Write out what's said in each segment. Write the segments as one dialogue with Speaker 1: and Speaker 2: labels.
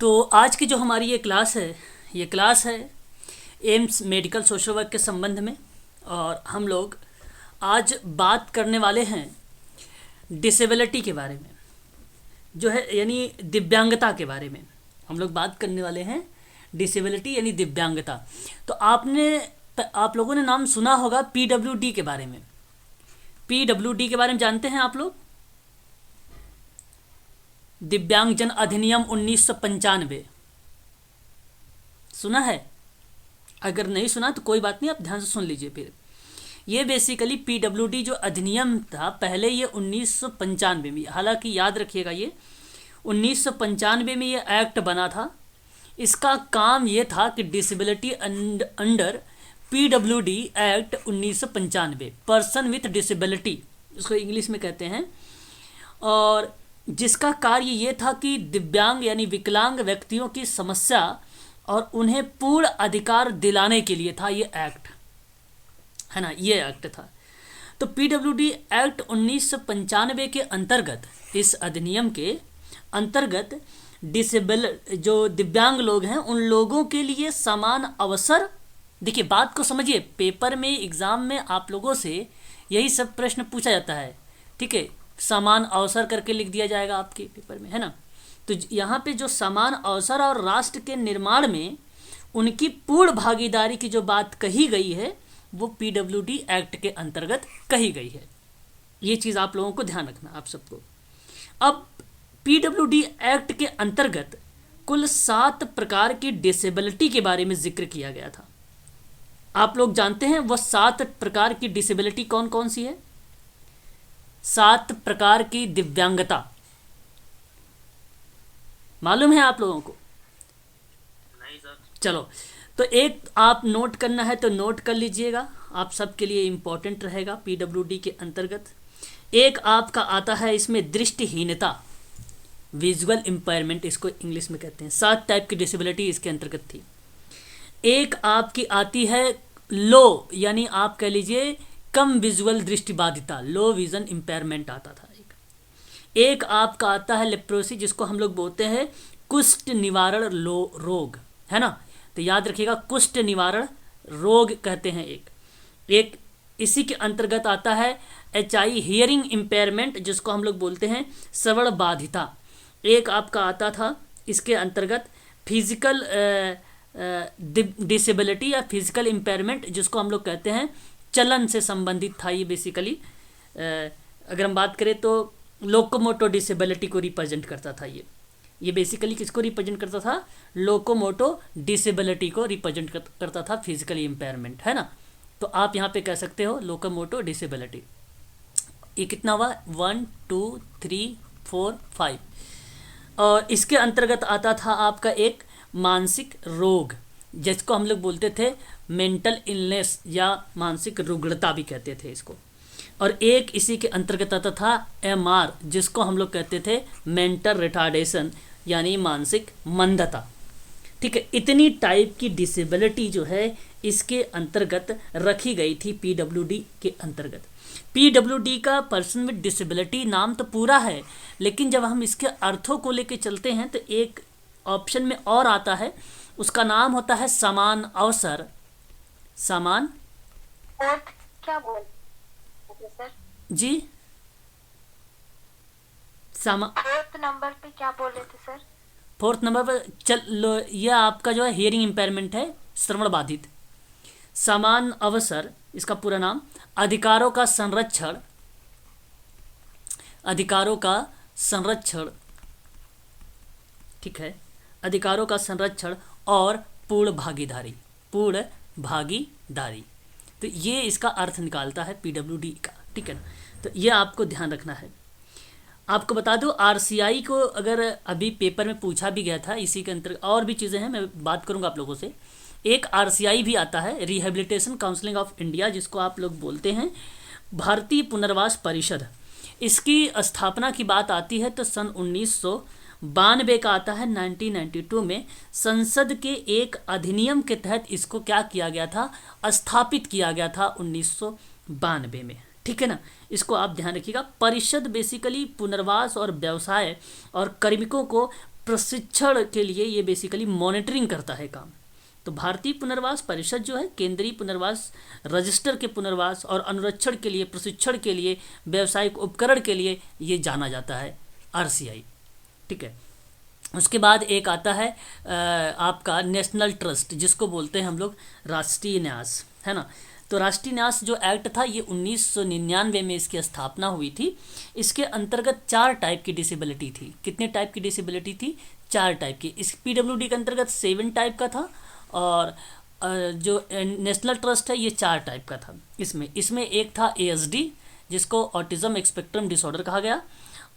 Speaker 1: तो आज की जो हमारी ये क्लास है एम्स मेडिकल सोशल वर्क के संबंध में। और हम लोग आज बात करने वाले हैं डिसेबिलिटी के बारे में, जो है यानी दिव्यांगता के बारे में हम लोग बात करने वाले हैं। डिसेबिलिटी यानी दिव्यांगता। तो आप लोगों ने नाम सुना होगा पीडब्ल्यूडी के बारे में। पीडब्ल्यूडी के बारे में जानते हैं आप लोग? दिव्यांगजन अधिनियम 1995 सुना है? अगर नहीं सुना तो कोई बात नहीं, आप ध्यान से सुन लीजिए। फिर ये बेसिकली पीडब्ल्यूडी जो अधिनियम था पहले, ये 1995 में, हालांकि याद रखिएगा ये 1995 में ये एक्ट बना था। इसका काम ये था कि disability under PWD act 1995, person with disability इसको इंग्लिश में कहते हैं, और जिसका कार्य ये था कि दिव्यांग यानी विकलांग व्यक्तियों की समस्या और उन्हें पूर्ण अधिकार दिलाने के लिए था ये एक्ट, है ना, ये एक्ट था। तो पीडब्ल्यूडी एक्ट 1995 के अंतर्गत, इस अधिनियम के अंतर्गत जो दिव्यांग लोग हैं उन लोगों के लिए समान अवसर, देखिए बात को समझिए, पेपर में एग्जाम में आप लोगों से यही सब प्रश्न पूछा जाता है, ठीक है, समान अवसर करके लिख दिया जाएगा आपके पेपर में, है ना। तो यहाँ पे जो समान अवसर और राष्ट्र के निर्माण में उनकी पूर्ण भागीदारी की जो बात कही गई है वो पीडब्ल्यूडी एक्ट के अंतर्गत कही गई है। ये चीज़ आप लोगों को ध्यान रखना, आप सबको। अब पीडब्ल्यूडी एक्ट के अंतर्गत कुल 7 प्रकार की डिसेबिलिटी के बारे में जिक्र किया गया था। आप लोग जानते हैं वह 7 प्रकार की डिसेबिलिटी कौन कौन सी है? 7 प्रकार की दिव्यांगता मालूम है आप लोगों को?
Speaker 2: नहीं सर।
Speaker 1: चलो, तो एक आप नोट करना है तो नोट कर लीजिएगा, आप सबके लिए इम्पोर्टेंट रहेगा पीडब्ल्यूडी के अंतर्गत। एक आपका आता है इसमें दृष्टिहीनता, विजुअल इम्पेयरमेंट इसको इंग्लिश में कहते हैं। 7 टाइप की डिसेबिलिटी इसके अंतर्गत थी। एक आपकी आती है लो, यानी आप कह लीजिए कम विजुअल दृष्टिबाधिता, लो विजन इम्पेयरमेंट आता था। एक आपका आता है लेप्रोसी, जिसको हम लोग बोलते हैं कुष्ठ निवारण रोग, है ना। तो याद रखिएगा कुष्ठ निवारण रोग कहते हैं एक इसी के अंतर्गत आता है HI हियरिंग इम्पेयरमेंट, जिसको हम लोग बोलते हैं श्रवण बाधिता। एक आपका आता था इसके अंतर्गत फिजिकल डिसेबिलिटी या फिजिकल इम्पेयरमेंट, जिसको हम लोग कहते हैं चलन से संबंधित था। ये बेसिकली अगर हम बात करें तो लोकोमोटो डिसेबिलिटी को रिप्रेजेंट करता था। ये बेसिकली किसको रिप्रेजेंट करता था? लोकोमोटो डिसेबिलिटी को रिप्रेजेंट करता था, फिजिकली इम्पेयरमेंट, है ना। तो आप यहाँ पे कह सकते हो लोकोमोटो डिसेबिलिटी। ये कितना हुआ? 1 2 3 4 5। और इसके अंतर्गत आता था आपका एक मानसिक रोग, जिसको हम लोग बोलते थे मेंटल इलनेस या मानसिक रुग्णता भी कहते थे इसको। और एक इसी के अंतर्गत आता था MR, जिसको हम लोग कहते थे मेंटल रिटार्डेशन यानी मानसिक मंदता। ठीक है, इतनी टाइप की डिसेबिलिटी जो है इसके अंतर्गत रखी गई थी पीडब्ल्यूडी के अंतर्गत। पीडब्ल्यूडी का पर्सन विद डिसेबिलिटी नाम तो पूरा है, लेकिन जब हम इसके अर्थों को लेके चलते हैं तो एक ऑप्शन में और आता है, उसका नाम होता है समान अवसर। समान
Speaker 3: क्या बोल सर
Speaker 1: जी,
Speaker 3: फोर्थ नंबर पे क्या बोल रहे थे सर?
Speaker 1: 4th नंबर पर चल लो, यह आपका जो है हियरिंग इम्पेयरमेंट है, श्रवण बाधित। समान अवसर इसका पूरा नाम, अधिकारों का संरक्षण, अधिकारों का संरक्षण, ठीक है, अधिकारों का संरक्षण और पूर्ण भागीदारी, पूर्ण भागीदारी। तो ये इसका अर्थ निकालता है पीडब्ल्यूडी का, ठीक है ना। तो ये आपको ध्यान रखना है। आपको बता दूं RCI को अगर अभी पेपर में पूछा भी गया था, इसी के अंतर्गत और भी चीज़ें हैं, मैं बात करूंगा आप लोगों से। एक RCI भी आता है, रिहेबिलिटेशन काउंसिलिंग ऑफ इंडिया, जिसको आप लोग बोलते हैं भारतीय पुनर्वास परिषद। इसकी स्थापना की बात आती है तो सन 1992 का आता है, 1992 में संसद के एक अधिनियम के तहत इसको क्या किया गया था? स्थापित किया गया था 1992 में, ठीक है ना। इसको आप ध्यान रखिएगा। परिषद बेसिकली पुनर्वास और व्यवसाय और कार्मिकों को प्रशिक्षण के लिए ये बेसिकली मॉनिटरिंग करता है काम। तो भारतीय पुनर्वास परिषद जो है केंद्रीय पुनर्वास रजिस्टर के पुनर्वास और अनुरक्षण के लिए, प्रशिक्षण के लिए, व्यावसायिक उपकरण के लिए ये जाना जाता है RCI। ठीक है। उसके बाद एक आता है आपका नेशनल ट्रस्ट, जिसको बोलते हैं हम लोग राष्ट्रीय न्यास, है ना। तो राष्ट्रीय न्यास जो एक्ट था ये 1999 में इसकी स्थापना हुई थी। इसके अंतर्गत 4 टाइप की डिसेबिलिटी थी। कितने टाइप की डिसेबिलिटी थी? 4 टाइप की। इस PWD के अंतर्गत 7 टाइप का था और जो नेशनल ट्रस्ट है ये 4 टाइप का था। इसमें एक था ASD जिसको ऑटिज्म स्पेक्ट्रम डिसऑर्डर कहा गया,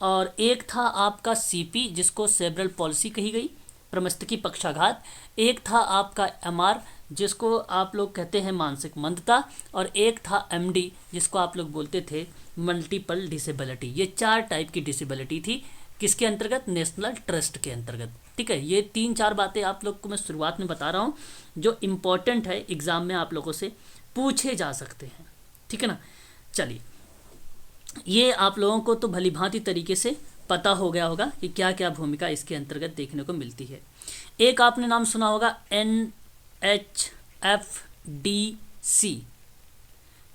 Speaker 1: और एक था आपका CP जिसको सेरेब्रल पॉलिसी कही गई, प्रमस्तिष्क पक्षाघात। एक था आपका MR जिसको आप लोग कहते हैं मानसिक मंदता, और एक था MD जिसको आप लोग बोलते थे मल्टीपल डिसेबिलिटी। ये 4 टाइप की डिसेबिलिटी थी। किसके अंतर्गत? नेशनल ट्रस्ट के अंतर्गत। ठीक है। ये 3-4 बातें आप लोग को मैं शुरुआत में बता रहा हूँ जो इम्पोर्टेंट है, एग्ज़ाम में आप लोगों से पूछे जा सकते हैं। ठीक है ना। चलिए, ये आप लोगों को तो भली भांति तरीके से पता हो गया होगा कि क्या क्या भूमिका इसके अंतर्गत देखने को मिलती है। एक आपने नाम सुना होगा NHFDC।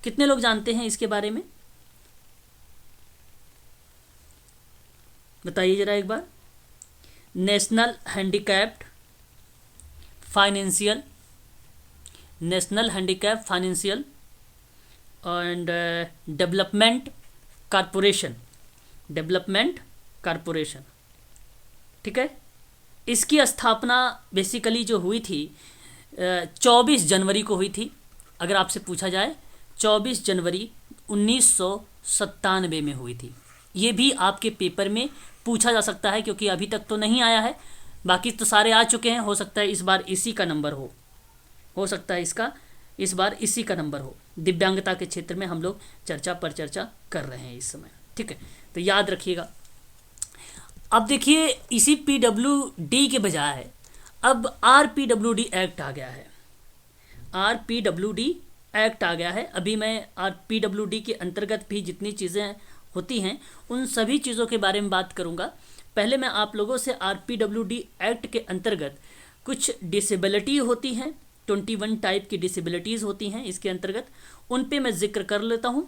Speaker 1: कितने लोग जानते हैं इसके बारे में? बताइए जरा एक बार। National handicapped financial and development corporation. ठीक है। इसकी स्थापना बेसिकली जो हुई थी 24 जनवरी को हुई थी। अगर आपसे पूछा जाए 24 जनवरी 1997 में हुई थी। ये भी आपके पेपर में पूछा जा सकता है क्योंकि अभी तक तो नहीं आया है, बाकी तो सारे आ चुके हैं। हो सकता है इस बार इसी का नंबर हो सकता है इस बार इसी का नंबर हो। दिव्यांगता के क्षेत्र में हम लोग चर्चा कर रहे हैं इस समय। ठीक है। तो याद रखिएगा। अब देखिए, इसी PWD के बजाय अब RPWD एक्ट आ गया है। RPWD एक्ट आ गया है। अभी मैं RPWD के अंतर्गत भी जितनी चीज़ें होती हैं उन सभी चीज़ों के बारे में बात करूंगा। पहले मैं आप लोगों से RPWD एक्ट के अंतर्गत कुछ डिसेबिलिटी होती हैं, 21 टाइप की डिसेबिलिटीज़ होती हैं इसके अंतर्गत, उन पे मैं जिक्र कर लेता हूं।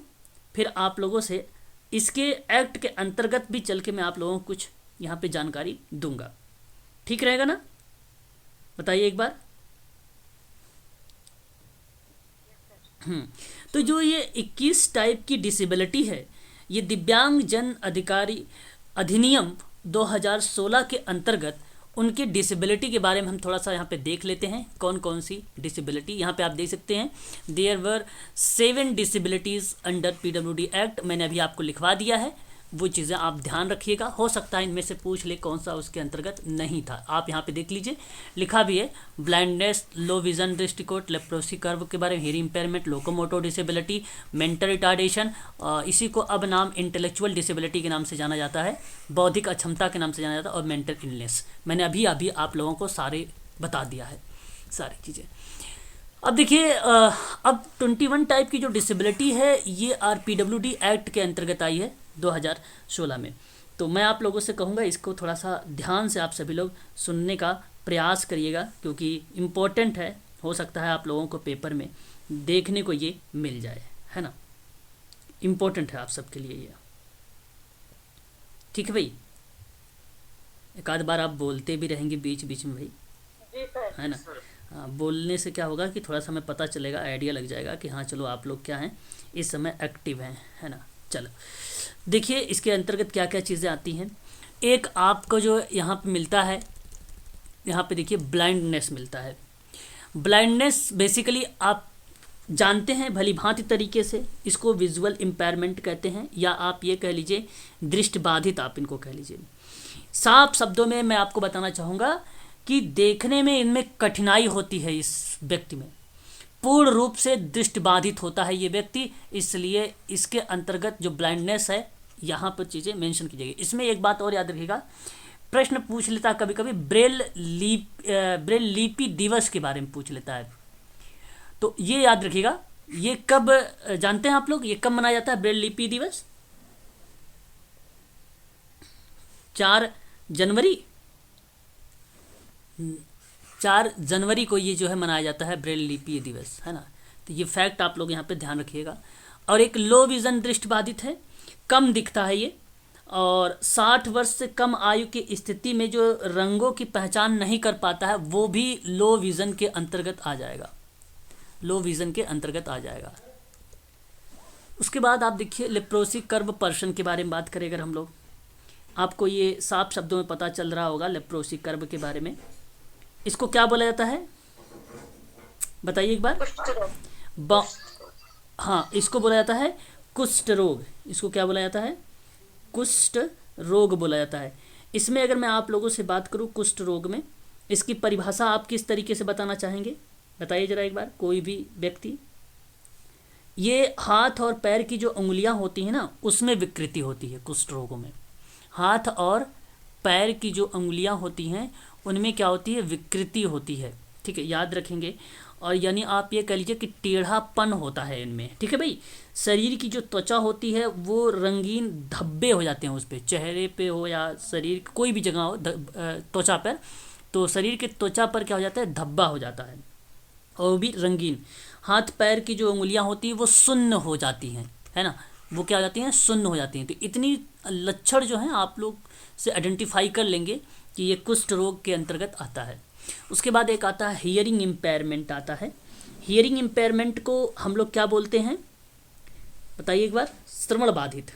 Speaker 1: फिर आप लोगों से इसके एक्ट के अंतर्गत भी चल के मैं आप लोगों को कुछ यहाँ पे जानकारी दूंगा। ठीक रहेगा ना? बताइए एक बार। तो जो ये 21 टाइप की डिसेबिलिटी है, ये दिव्यांग जन अधिकारी अधिनियम 2016 के अंतर्गत उनके डिसेबिलिटी के बारे में हम थोड़ा सा यहाँ पे देख लेते हैं। कौन कौन सी डिसेबिलिटी, यहाँ पे आप देख सकते हैं there were 7 disabilities under PWD act. मैंने अभी आपको लिखवा दिया है, वो चीज़ें आप ध्यान रखिएगा। हो सकता है इनमें से पूछ ले कौन सा उसके अंतर्गत नहीं था। आप यहाँ पे देख लीजिए, लिखा भी है ब्लाइंडनेस, लो विजन दृष्टिकोण, लेप्रोसी कर्व के बारे में, hearing impairment, locomotor disability, mental retardation, इसी को अब नाम इंटेलेक्चुअल डिसेबिलिटी के नाम से जाना जाता है, बौद्धिक अक्षमता के नाम से जाना जाता है, और मेंटल इलनेस। मैंने अभी आप लोगों को सारे बता दिया है, सारी चीज़ें। अब देखिए, अब 21 टाइप की जो डिसेबिलिटी है ये RPWD एक्ट के अंतर्गत आई है 2016 में। तो मैं आप लोगों से कहूँगा इसको थोड़ा सा ध्यान से आप सभी लोग सुनने का प्रयास करिएगा, क्योंकि इम्पोर्टेंट है। हो सकता है आप लोगों को पेपर में देखने को ये मिल जाए, है ना। इम्पोर्टेंट है आप सबके लिए ये। ठीक है भाई, एक आध बार आप बोलते भी रहेंगे बीच बीच में भाई, है ना। हाँ, बोलने से क्या होगा कि थोड़ा सा हमें पता चलेगा, आइडिया लग जाएगा कि हाँ चलो आप लोग क्या हैं इस समय एक्टिव हैं, है ना। चलो देखिए इसके अंतर्गत क्या क्या चीज़ें आती हैं। एक आपको जो यहाँ पे मिलता है, यहाँ पे देखिए ब्लाइंडनेस मिलता है। ब्लाइंडनेस बेसिकली आप जानते हैं भली भांति तरीके से, इसको विजुअल इम्पेयरमेंट कहते हैं, या आप ये कह लीजिए दृष्टिबाधित, आप इनको कह लीजिए। साफ शब्दों में मैं आपको बताना चाहूँगा कि देखने में इनमें कठिनाई होती है, इस व्यक्ति में पूर्ण रूप से दृष्टिबाधित होता है ये व्यक्ति, इसलिए इसके अंतर्गत जो ब्लाइंडनेस है यहाँ पर चीज़ें मेंशन की जाएगी। इसमें एक बात और याद रखिएगा, प्रश्न पूछ लेता है कभी कभी ब्रेल लिपि दिवस के बारे में पूछ लेता है, तो ये याद रखिएगा। ये कब जानते हैं आप लोग, ये कब मनाया जाता है ब्रेल लिपि दिवस? 4 जनवरी 4 जनवरी को ये जो है मनाया जाता है ब्रेल लिपि दिवस, है ना। तो ये फैक्ट आप लोग यहाँ पे ध्यान रखिएगा। और एक लो विज़न दृष्टिबाधित है, कम दिखता है ये, और 60 वर्ष से कम आयु की स्थिति में जो रंगों की पहचान नहीं कर पाता है वो भी लो विज़न के अंतर्गत आ जाएगा, लो विज़न के अंतर्गत आ जाएगा। उसके बाद आप देखिए लेप्रोसी कर्व पर्सन के बारे में बात करें अगर हम लोग, आपको ये साफ शब्दों में पता चल रहा होगा लेप्रोसी कर्व के बारे में। इसको क्या बोला जाता है बताइए एक बार। हाँ, इसको बोला जाता है कुष्ठ रोग। इसको क्या बोला जाता है? कुष्ठ रोग बोला जाता है। इसमें अगर मैं आप लोगों से बात करूं कुष्ठ रोग में, इसकी परिभाषा आप किस तरीके से बताना चाहेंगे? बताइए जरा एक बार, कोई भी व्यक्ति। ये हाथ और पैर की जो उंगलियां होती हैं ना, उसमें विकृति होती है कुष्ठ रोगों में। हाथ और पैर की जो उंगलियां होती हैं उनमें क्या होती है? विकृति होती है। ठीक है, याद रखेंगे। और यानी आप ये कह लीजिए कि टेढ़ापन होता है इनमें। ठीक है भाई। शरीर की जो त्वचा होती है वो रंगीन धब्बे हो जाते हैं उस पर, चेहरे पे हो या शरीर कोई भी जगह हो त्वचा पर, तो शरीर के त्वचा पर क्या हो जाता है? धब्बा हो जाता है, और वो भी रंगीन। हाथ पैर की जो उंगलियां होती हैं वो सुन्न हो जाती हैं, है ना। वो क्या हो जाती हैं? सुन्न हो जाती हैं। तो इतनी लक्षण जो हैं आप लोग से आइडेंटिफाई कर लेंगे कि ये कुष्ठ रोग के अंतर्गत आता है। उसके बाद एक आता है हियरिंग इम्पेयरमेंट आता है। हियरिंग इम्पेयरमेंट को हम लोग क्या बोलते हैं बताइए एक बार? श्रवण बाधित।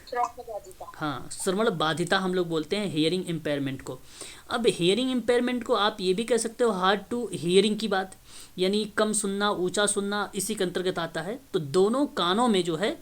Speaker 1: हाँ, श्रवण बाधिता हम लोग बोलते हैं हियरिंग इम्पेयरमेंट को। अब हियरिंग इम्पेयरमेंट को आप ये भी कह सकते हो हार्ड टू हियरिंग की बात, यानी कम सुनना, ऊंचा सुनना, इसी के अंतर्गत आता है। तो दोनों कानों में जो है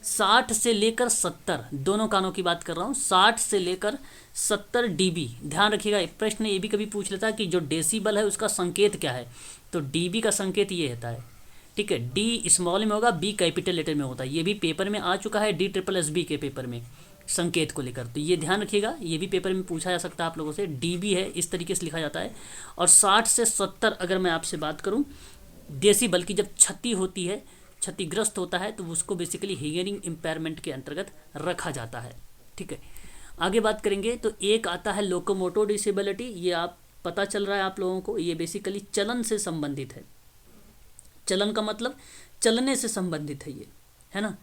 Speaker 1: 60 से लेकर 70, दोनों कानों की बात कर रहा हूँ, 60 से लेकर 70 dB। ध्यान रखिएगा, एक प्रश्न ये भी कभी पूछ लेता है कि जो डेसिबल है उसका संकेत क्या है, तो dB का संकेत ये होता है। ठीक है, D स्मॉल में होगा, B कैपिटल लेटर में होता है। ये भी पेपर में आ चुका है, DSSB के पेपर में संकेत को लेकर, तो ये ध्यान रखिएगा, ये भी पेपर में पूछा जा सकता है आप लोगों से। dB है, इस तरीके से लिखा जाता है। और 60 से 70 अगर मैं आपसे बात करूँ डेसिबल की, जब क्षति होती है, क्षतिग्रस्त होता है, तो उसको बेसिकली हियरिंग इम्पेयरमेंट के अंतर्गत रखा जाता है। ठीक है, आगे बात करेंगे तो एक आता है लोकोमोटो डिसेबिलिटी। ये आप पता चल रहा है आप लोगों को, ये बेसिकली चलन से संबंधित है। चलन का मतलब चलने से संबंधित है ये, है ना,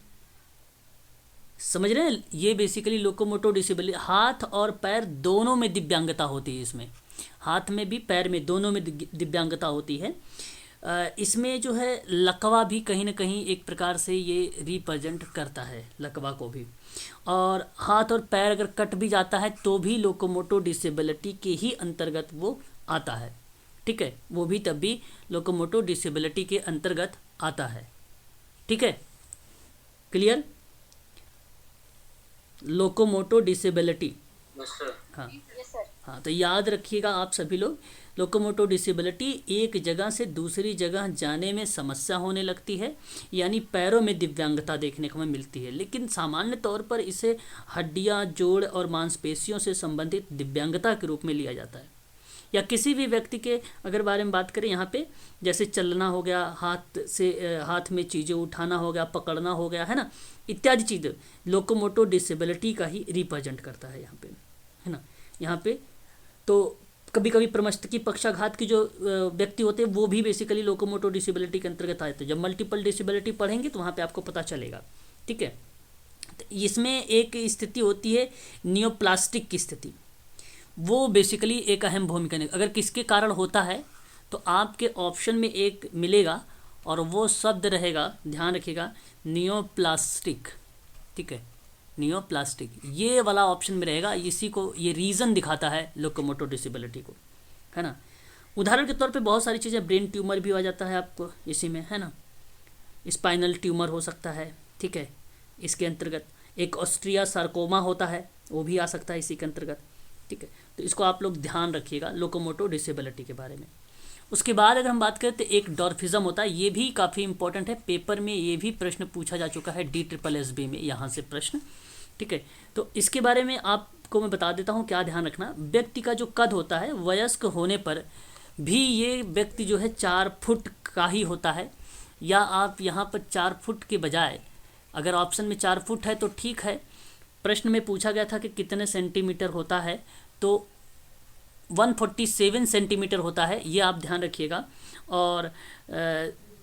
Speaker 1: समझ रहे हैं। ये बेसिकली लोकोमोटो डिसेबिलिटी, हाथ और पैर दोनों में दिव्यांगता होती है इसमें, हाथ में भी पैर में दोनों में दिव्यांगता होती है। इसमें जो है लकवा भी कहीं ना कहीं एक प्रकार से ये रिप्रेजेंट करता है, लकवा को भी। और हाथ और पैर अगर कट भी जाता है तो भी लोकोमोटो डिसेबिलिटी के ही अंतर्गत वो आता है। ठीक है, वो भी तब भी लोकोमोटो डिसेबिलिटी के अंतर्गत आता है। ठीक है, क्लियर? लोकोमोटो डिसेबिलिटी, हाँ हाँ, तो याद रखिएगा आप सभी लोग, लोकोमोटो डिसेबिलिटी एक जगह से दूसरी जगह जाने में समस्या होने लगती है, यानी पैरों में दिव्यांगता देखने को हमें मिलती है। लेकिन सामान्य तौर पर इसे हड्डियां, जोड़ और मांसपेशियों से संबंधित दिव्यांगता के रूप में लिया जाता है। या किसी भी व्यक्ति के अगर बारे में बात करें यहाँ पे, जैसे चलना हो गया, हाथ में चीज़ें उठाना हो गया, पकड़ना हो गया, है ना, इत्यादि चीज़ें लोकोमोटो डिसेबिलिटी का ही रिप्रेजेंट करता है यहाँ पे, है ना। यहाँ पे तो कभी कभी प्रमस्तकी पक्षाघात की जो व्यक्ति होते हैं वो भी बेसिकली लोकोमोटो डिसेबिलिटी के अंतर्गत आते हैं। जब मल्टीपल डिसेबिलिटी पढ़ेंगे तो वहाँ पे आपको पता चलेगा। ठीक है, तो इसमें एक स्थिति होती है नियोप्लास्टिक की स्थिति, वो बेसिकली एक अहम भूमिका निभा, अगर किसके कारण होता है तो आपके ऑप्शन में एक मिलेगा और वो शब्द रहेगा, ध्यान रखिएगा, नियोप्लास्टिक। ठीक है, नियोप्लास्टिक ये वाला ऑप्शन में रहेगा। इसी को ये रीज़न दिखाता है लोकोमोटो डिसेबिलिटी को, है ना। उदाहरण के तौर पे बहुत सारी चीज़ें, ब्रेन ट्यूमर भी आ जाता है आपको इसी में, है ना, स्पाइनल ट्यूमर हो सकता है। ठीक है, इसके अंतर्गत एक ऑस्ट्रिया सार्कोमा होता है, वो भी आ सकता है इसी के अंतर्गत। ठीक है, तो इसको आप लोग ध्यान रखिएगा लोकोमोटो डिसेबिलिटी के बारे में। उसके बाद अगर हम बात करें तो एक डॉर्फिज्म होता है, ये भी काफ़ी इंपॉर्टेंट है, पेपर में ये भी प्रश्न पूछा जा चुका है, DSSB में यहाँ से प्रश्न। ठीक है, तो इसके बारे में आपको मैं बता देता हूँ क्या ध्यान रखना। व्यक्ति का जो कद होता है वयस्क होने पर भी ये व्यक्ति जो है 4 फुट का ही होता है, या आप यहाँ पर 4 फुट के बजाय अगर ऑप्शन में 4 फुट है तो ठीक है। प्रश्न में पूछा गया था कि कितने सेंटीमीटर होता है, तो 147 सेंटीमीटर होता है, ये आप ध्यान रखिएगा। और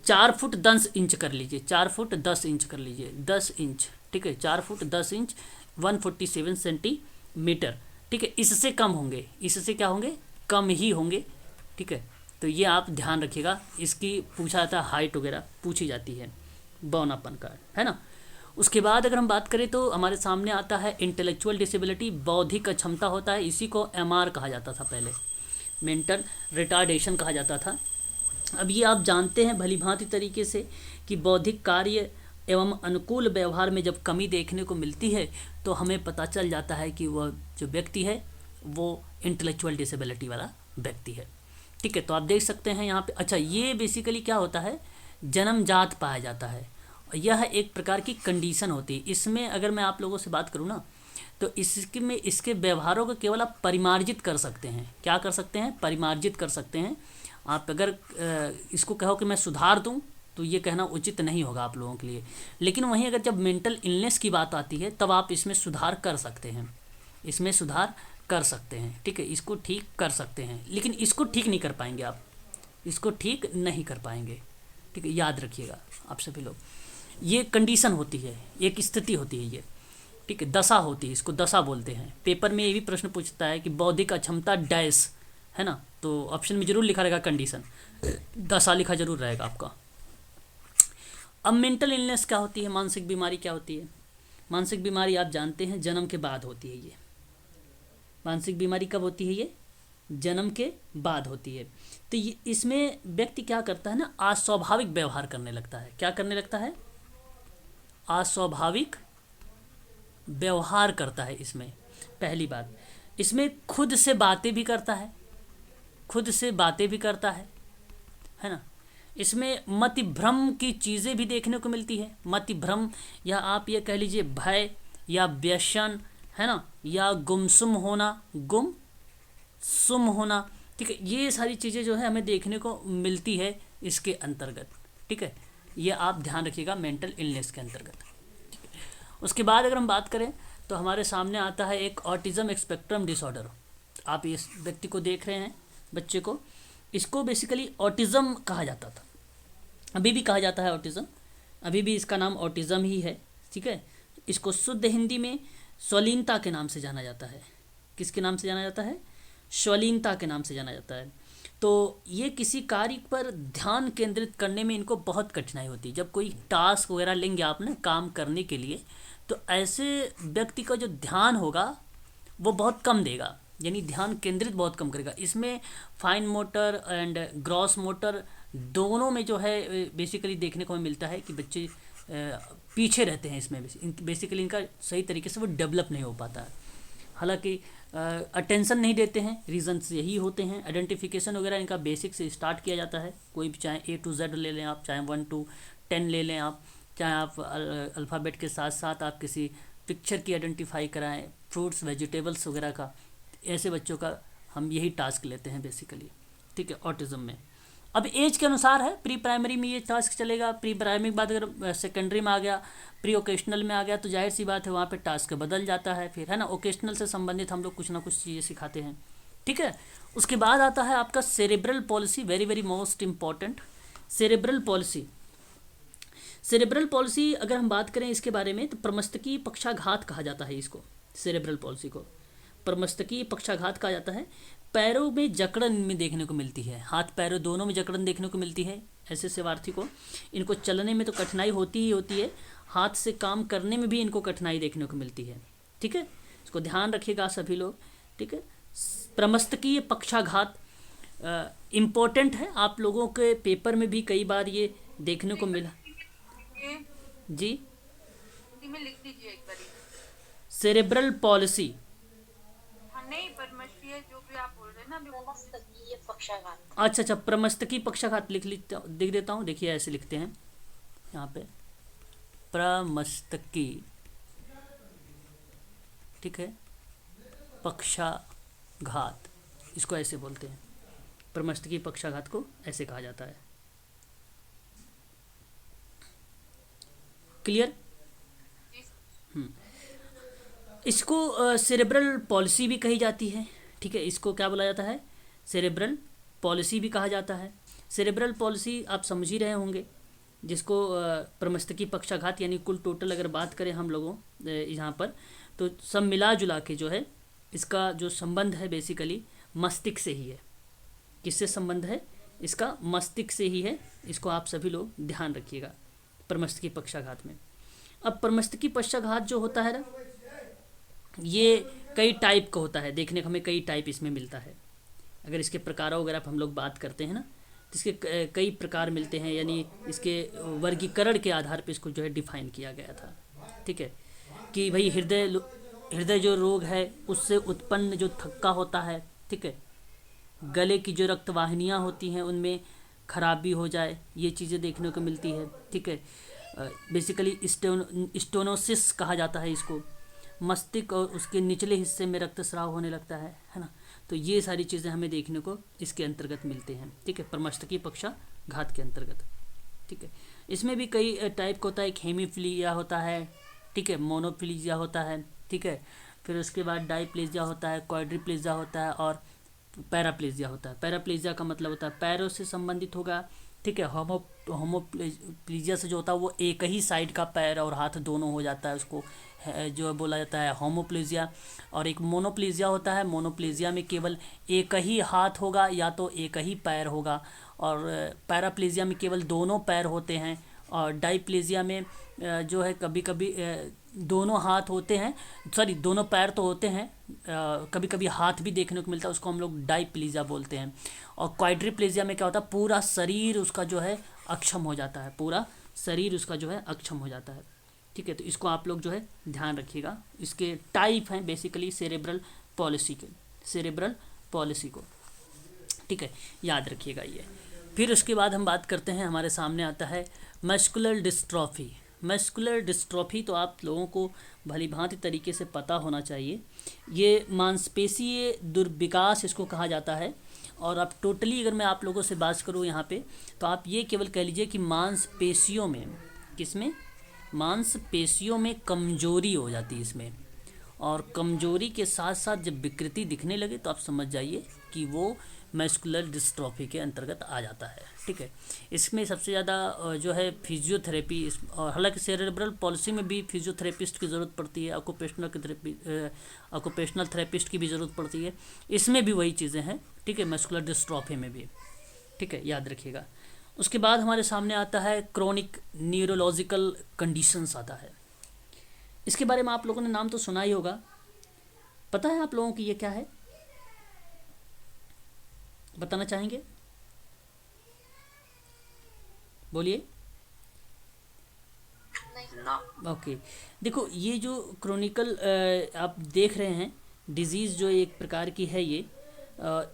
Speaker 1: 4 फुट 10 इंच कर लीजिए, 4 फुट 10 इंच कर लीजिए, 10 इंच, ठीक है, 4 फुट 10 इंच 147 सेंटीमीटर, ठीक है। इससे कम होंगे, इससे क्या होंगे, कम ही होंगे, ठीक है। तो ये आप ध्यान रखिएगा, इसकी पूछा जाता है, हाइट वगैरह पूछी जाती है, बौनापन का, है ना। उसके बाद अगर हम बात करें तो हमारे सामने आता है इंटेलेक्चुअल डिसेबिलिटी, बौद्धिक अक्षमता होता है, इसी को एमआर कहा जाता था पहले, मेंटल रिटार्डेशन कहा जाता था। अब ये आप जानते हैं भली भांति तरीके से कि बौद्धिक कार्य एवं अनुकूल व्यवहार में जब कमी देखने को मिलती है तो हमें पता चल जाता है कि वह जो व्यक्ति है वो इंटेलेक्चुअल डिसेबिलिटी वाला व्यक्ति है, ठीक है। तो आप देख सकते हैं यहाँ पे, अच्छा ये बेसिकली क्या होता है, जन्मजात पाया जाता है, यह एक प्रकार की कंडीशन होती है। इसमें अगर मैं आप लोगों से बात करूँ ना तो इसके व्यवहारों को केवल आप परिमार्जित कर सकते हैं, क्या कर सकते हैं, परिमार्जित कर सकते हैं। आप अगर इसको कहो कि मैं सुधार दूं तो ये कहना उचित नहीं होगा आप लोगों के लिए, लेकिन वहीं अगर जब मेंटल इलनेस की बात आती है तब आप इसमें सुधार कर सकते हैं, इसमें सुधार कर सकते हैं, ठीक है, इसको ठीक कर सकते हैं, लेकिन इसको ठीक नहीं कर पाएंगे आप, इसको ठीक नहीं कर पाएंगे, ठीक है, याद रखिएगा आप सभी लोग। ये कंडीशन होती है, एक स्थिति होती है ये, ठीक है, दशा होती है, इसको दशा बोलते हैं। पेपर में ये भी प्रश्न पूछता है कि बौद्धिक अक्षमता डैश, है ना, तो ऑप्शन में जरूर लिखा रहेगा कंडीशन, दशा लिखा जरूर रहेगा आपका। अब मेंटल इलनेस क्या होती है, मानसिक बीमारी क्या होती है। मानसिक बीमारी आप जानते हैं जन्म के बाद होती है, ये मानसिक बीमारी कब होती है, ये जन्म के बाद होती है। तो ये इसमें व्यक्ति क्या करता है ना, अस्वाभाविक व्यवहार करने लगता है, क्या करने लगता है, अस्वाभाविक व्यवहार करता है। इसमें पहली बात, इसमें खुद से बातें भी करता है, खुद से बातें भी करता है ना। इसमें मति भ्रम की चीज़ें भी देखने को मिलती है, मति भ्रम, या आप ये कह लीजिए भय या व्यसन, है ना, या गुमसुम होना, गुमसुम होना, ठीक है, ये सारी चीज़ें जो है हमें देखने को मिलती है इसके अंतर्गत, ठीक है, ये आप ध्यान रखिएगा मेंटल इलनेस के अंतर्गत, ठीक है। उसके बाद अगर हम बात करें तो हमारे सामने आता है एक ऑटिज्म स्पेक्ट्रम डिसऑर्डर। आप इस व्यक्ति को देख रहे हैं, बच्चे को, इसको बेसिकली ऑटिज्म कहा जाता था, अभी भी कहा जाता है ऑटिज्म, अभी भी इसका नाम ऑटिज्म ही है, ठीक है। इसको शुद्ध हिंदी में स्वलीनता के नाम से जाना जाता है, किसके नाम से जाना जाता है, स्वलीनता के नाम से जाना जाता है। तो ये किसी कार्य पर ध्यान केंद्रित करने में इनको बहुत कठिनाई होती है। जब कोई टास्क वगैरह लेंगे आप ना काम करने के लिए, तो ऐसे व्यक्ति का जो ध्यान होगा वो बहुत कम देगा, यानी ध्यान केंद्रित बहुत कम करेगा। इसमें fine motor and gross motor दोनों में जो है बेसिकली देखने को मिलता है कि बच्चे पीछे रहते हैं, इसमें बेसिकली इनका सही तरीके से वो डेवलप नहीं हो पाता है। हालांकि अटेंशन नहीं देते हैं, रीजंस यही होते हैं। आइडेंटिफिकेशन वगैरह इनका बेसिक से स्टार्ट किया जाता है, कोई भी चाहे A to Z ले लें आप, चाहे 1 to 10 ले लें आप, चाहे आप अल्फ़ाबेट के साथ साथ आप किसी पिक्चर की आइडेंटिफाई कराएं, फ्रूट्स वेजिटेबल्स वगैरह का, ऐसे बच्चों का हम यही टास्क लेते हैं बेसिकली, ठीक है, ऑटिज्म में। अब एज के अनुसार है, प्री प्राइमरी में ये टास्क चलेगा, प्री प्राइमरी के बाद अगर सेकेंडरी में आ गया, प्री ओकेशनल में आ गया, तो जाहिर सी बात है वहाँ पे टास्क बदल जाता है फिर, है ना। ओकेशनल से संबंधित हम लोग कुछ ना कुछ चीज़ें सिखाते हैं, ठीक है। उसके बाद आता है आपका cerebral palsy, very very most important, cerebral palsy. Cerebral palsy अगर हम बात करें इसके बारे में तो प्रमस्तकीय पक्षाघात कहा जाता है इसको, सेरेब्रल पॉलिसी को प्रमस्तकीय पक्षाघात कहा जाता है। पैरों में जकड़न में देखने को मिलती है, हाथ पैरों दोनों में जकड़न देखने को मिलती है ऐसे सेवार्थी को। इनको चलने में तो कठिनाई होती ही होती है, हाथ से काम करने में भी इनको कठिनाई देखने को मिलती है, ठीक है, इसको ध्यान रखिएगा सभी लोग, ठीक है। प्रमस्तकीय पक्षाघात इम्पोर्टेंट है, आप लोगों के पेपर में भी कई बार ये देखने को मिला जी।
Speaker 3: में लिख दीजिए एक बार,
Speaker 1: सेरेब्रल पॉलिसी,
Speaker 3: नहीं परमश्रीय जो भी आप बोल रहे हैं ना अभी, प्रमस्तकीय पक्षाघात।
Speaker 1: अच्छा, प्रमस्तकीय पक्षाघात लिख देता हूँ, देखिए ऐसे लिखते हैं यहाँ पे, प्रमस्तकीय, ठीक है, पक्षाघात, इसको ऐसे बोलते हैं, प्रमस्तकीय पक्षाघात को ऐसे कहा जाता है, क्लियर। इसको सेरेब्रल पॉलिसी भी कही जाती है, ठीक है, इसको क्या बोला जाता है, सेरेब्रल पॉलिसी भी कहा जाता है। सेरेब्रल पॉलिसी आप समझ ही रहे होंगे, जिसको प्रमस्तकी पक्षाघात यानी कुल टोटल अगर बात करें हम लोगों यहाँ पर, तो सब मिला जुला के जो है इसका जो संबंध है बेसिकली मस्तिष्क से ही है। किससे संबंध है इसका, मस्तिष्क से ही है। इसको आप सभी लोग ध्यान रखिएगा प्रमस्तकी पक्षाघात में। अब प्रमस्तकी पक्षाघात जो होता है ना, ये कई टाइप का होता है, देखने को हमें कई टाइप इसमें मिलता है। अगर इसके प्रकारों वगैरह पर हम लोग बात करते हैं ना, तो इसके कई प्रकार मिलते हैं, यानी इसके वर्गीकरण के आधार पर इसको जो है डिफाइन किया गया था। ठीक है, कि भाई हृदय जो रोग है उससे उत्पन्न जो थक्का होता है, ठीक है, गले की जो रक्तवाहिनियाँ होती हैं उनमें खराबी हो जाए, ये चीज़ें देखने को मिलती है। ठीक है, बेसिकली स्टेनोसिस कहा जाता है इसको। मस्तिष्क और उसके निचले हिस्से में रक्तस्राव होने लगता है ना। तो ये सारी चीज़ें हमें देखने को इसके अंतर्गत मिलते हैं। ठीक है, प्रमस्तकी पक्षाघात के अंतर्गत। ठीक है, इसमें भी कई टाइप का होता है। एक हेमीफिलिया होता है, ठीक है, मोनोफिलिया होता है, ठीक है, फिर उसके बाद डाइप्लेजिया होता है, क्वाड्रिप्लेजिया होता है और पैराप्लेजिया होता है। पैराप्लेजिया का मतलब होता है पैरों से संबंधित होगा। ठीक है, होमोप्लेजिया से जो होता है वो एक ही साइड का पैर और हाथ दोनों हो जाता है, उसको जो बोला जाता है होमोप्लेजिया। और एक मोनोप्लेजिया होता है, मोनोप्लेजिया में केवल एक ही हाथ होगा या तो एक ही पैर होगा। और पैराप्लेजिया में केवल दोनों पैर होते हैं। और डाइप्लेजिया में जो है कभी कभी दोनों हाथ होते हैं, सॉरी दोनों पैर तो होते हैं, कभी कभी हाथ भी देखने को मिलता है, उसको हम लोग डाइप्लेजिया बोलते हैं। और क्वाड्रिप्लेजिया में क्या होता है, पूरा शरीर उसका जो है अक्षम हो जाता है, पूरा शरीर उसका जो है अक्षम हो जाता है। ठीक है, तो इसको आप लोग जो है ध्यान रखिएगा। इसके टाइप हैं बेसिकली सेरेब्रल पॉलिसी के, सेरेब्रल पॉलिसी को, ठीक है, याद रखिएगा ये। फिर उसके बाद हम बात करते हैं, हमारे सामने आता है मस्कुलर डिस्ट्रॉफी। मस्कुलर डिस्ट्रॉफी तो आप लोगों को भली भांति तरीके से पता होना चाहिए। ये मांसपेशीय दुर्विकास इसको कहा जाता है। और अब टोटली अगर मैं आप लोगों से बात करूँ यहाँ पे, तो आप ये केवल कह लीजिए कि मांसपेशियों में, किसमें, मांसपेशियों में कमजोरी हो जाती है इसमें। और कमजोरी के साथ साथ जब विकृति दिखने लगे तो आप समझ जाइए कि वो मस्कुलर डिस्ट्रॉफी के अंतर्गत आ जाता है। ठीक है, इसमें सबसे ज़्यादा जो है फिजियोथेरेपी, और हालांकि सेरेब्रल पॉलिसी में भी फिजियोथेरेपिस्ट की ज़रूरत पड़ती है, ऑक्यूपेशनल थेरेपिस्ट की भी ज़रूरत पड़ती है। इसमें भी वही चीज़ें हैं। ठीक है, मस्कुलर डिस्ट्रॉफी में भी, ठीक है, याद रखिएगा। उसके बाद हमारे सामने आता है क्रोनिक न्यूरोलॉजिकल कंडीशंस आता है। इसके बारे में आप लोगों ने नाम तो सुना ही होगा, पता है आप लोगों को ये क्या है, बताना चाहेंगे, बोलिए।
Speaker 2: ना
Speaker 1: ओके, देखो ये जो क्रोनिकल आप देख रहे हैं डिजीज़ जो एक प्रकार की है, ये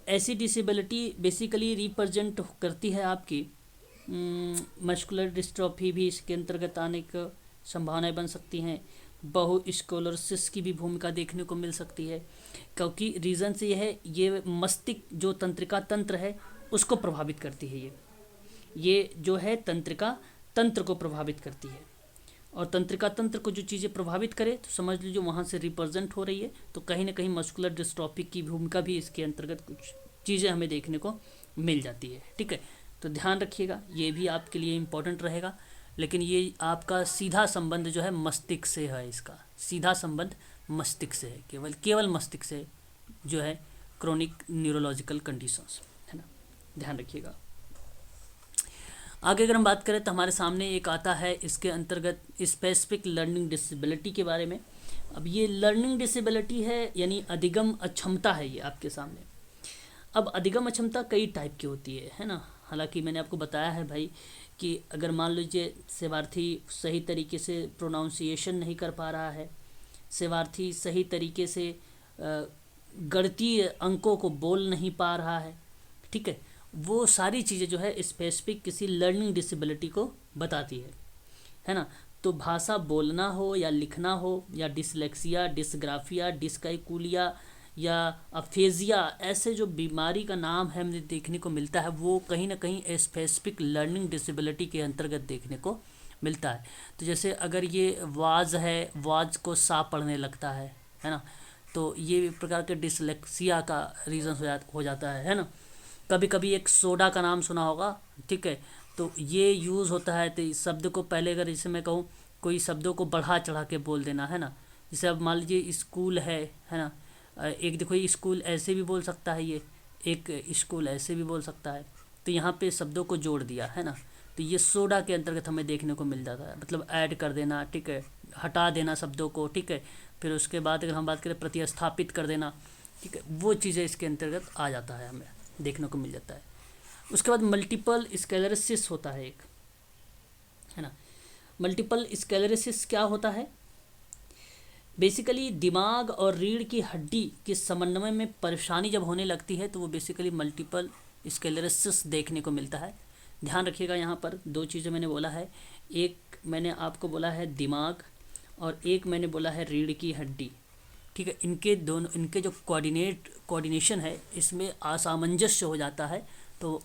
Speaker 1: ऐसी डिसेबिलिटी बेसिकली रिप्रेजेंट करती है आपकी मस्कुलर डिस्ट्रॉफी भी इसके अंतर्गत आने की संभावनाएं बन सकती हैं। बहु स्कोलरसिस की भी भूमिका देखने को मिल सकती है, क्योंकि रीज़न से यह है, ये मस्तिष्क जो तंत्रिका तंत्र है उसको प्रभावित करती है। ये जो है तंत्रिका तंत्र को प्रभावित करती है। और तंत्रिका तंत्र को जो चीज़ें प्रभावित करे तो समझ लीजिए वहाँ से रिप्रेजेंट हो रही है, तो कहीं ना कहीं मस्कुलर डिस्ट्रॉफी की भूमिका भी इसके अंतर्गत कुछ चीज़ें हमें देखने को मिल जाती है। ठीक है, तो ध्यान रखिएगा, ये भी आपके लिए इम्पोर्टेंट रहेगा। लेकिन ये आपका सीधा संबंध जो है मस्तिष्क से है, इसका सीधा संबंध मस्तिष्क से है, केवल मस्तिष्क से जो है क्रोनिक न्यूरोलॉजिकल कंडीशंस, है ना, ध्यान रखिएगा। आगे अगर हम बात करें तो हमारे सामने एक आता है इसके अंतर्गत स्पेसिफिक लर्निंग डिसेबिलिटी के बारे में। अब ये लर्निंग डिसेबिलिटी है यानी अधिगम अक्षमता है ये आपके सामने। अब अधिगम अक्षमता कई टाइप की होती है ना। हालांकि मैंने आपको बताया है भाई कि अगर मान लीजिए सेवार्थी सही तरीके से प्रोनाउंसिएशन नहीं कर पा रहा है, सेवार्थी सही तरीके से गणितीय अंकों को बोल नहीं पा रहा है, ठीक है, वो सारी चीज़ें जो है स्पेसिफिक किसी लर्निंग डिसेबिलिटी को बताती है ना। तो भाषा बोलना हो या लिखना हो, या डिसलेक्सिया, डिसग्राफिया, डिस्कैकुलिया या अफेजिया, ऐसे जो बीमारी का नाम है हमें देखने को मिलता है, वो कहीं ना कहीं स्पेसिफिक लर्निंग डिसेबिलिटी के अंतर्गत देखने को मिलता है। तो जैसे अगर ये वाज है, वाज को सा पढ़ने लगता है ना, तो ये प्रकार के डिसलेक्सिया का रीज़न हो जाता है ना। कभी कभी एक सोडा का नाम सुना होगा, ठीक है, तो ये यूज़ होता है। तो इस शब्द को पहले अगर इसे मैं कहूँ, कोई शब्दों को बढ़ा चढ़ा के बोल देना, है ना। जैसे अब मान लीजिए स्कूल है ना, एक देखो ये स्कूल ऐसे भी बोल सकता है, ये एक स्कूल ऐसे भी बोल सकता है। तो यहाँ पे शब्दों को जोड़ दिया, है ना। तो ये सोडा के अंतर्गत हमें देखने को मिल जाता है, मतलब ऐड कर देना, ठीक है, हटा देना शब्दों को, ठीक है। फिर उसके बाद अगर हम बात करें प्रतिस्थापित कर देना, ठीक है, वो चीज़ें इसके अंतर्गत आ जाता है, हमें देखने को मिल जाता है। उसके बाद मल्टीपल स्क्लेरोसिस होता है एक, है ना। मल्टीपल स्क्लेरोसिस क्या होता है? बेसिकली दिमाग और रीढ़ की हड्डी के समन्वय में परेशानी जब होने लगती है तो वो बेसिकली मल्टीपल स्क्लेरोसिस देखने को मिलता है। ध्यान रखिएगा, यहाँ पर दो चीज़ें मैंने बोला है, एक मैंने आपको बोला है दिमाग और एक मैंने बोला है रीढ़ की हड्डी, ठीक है। इनके जो कोऑर्डिनेशन है इसमें असामंजस्य हो जाता है, तो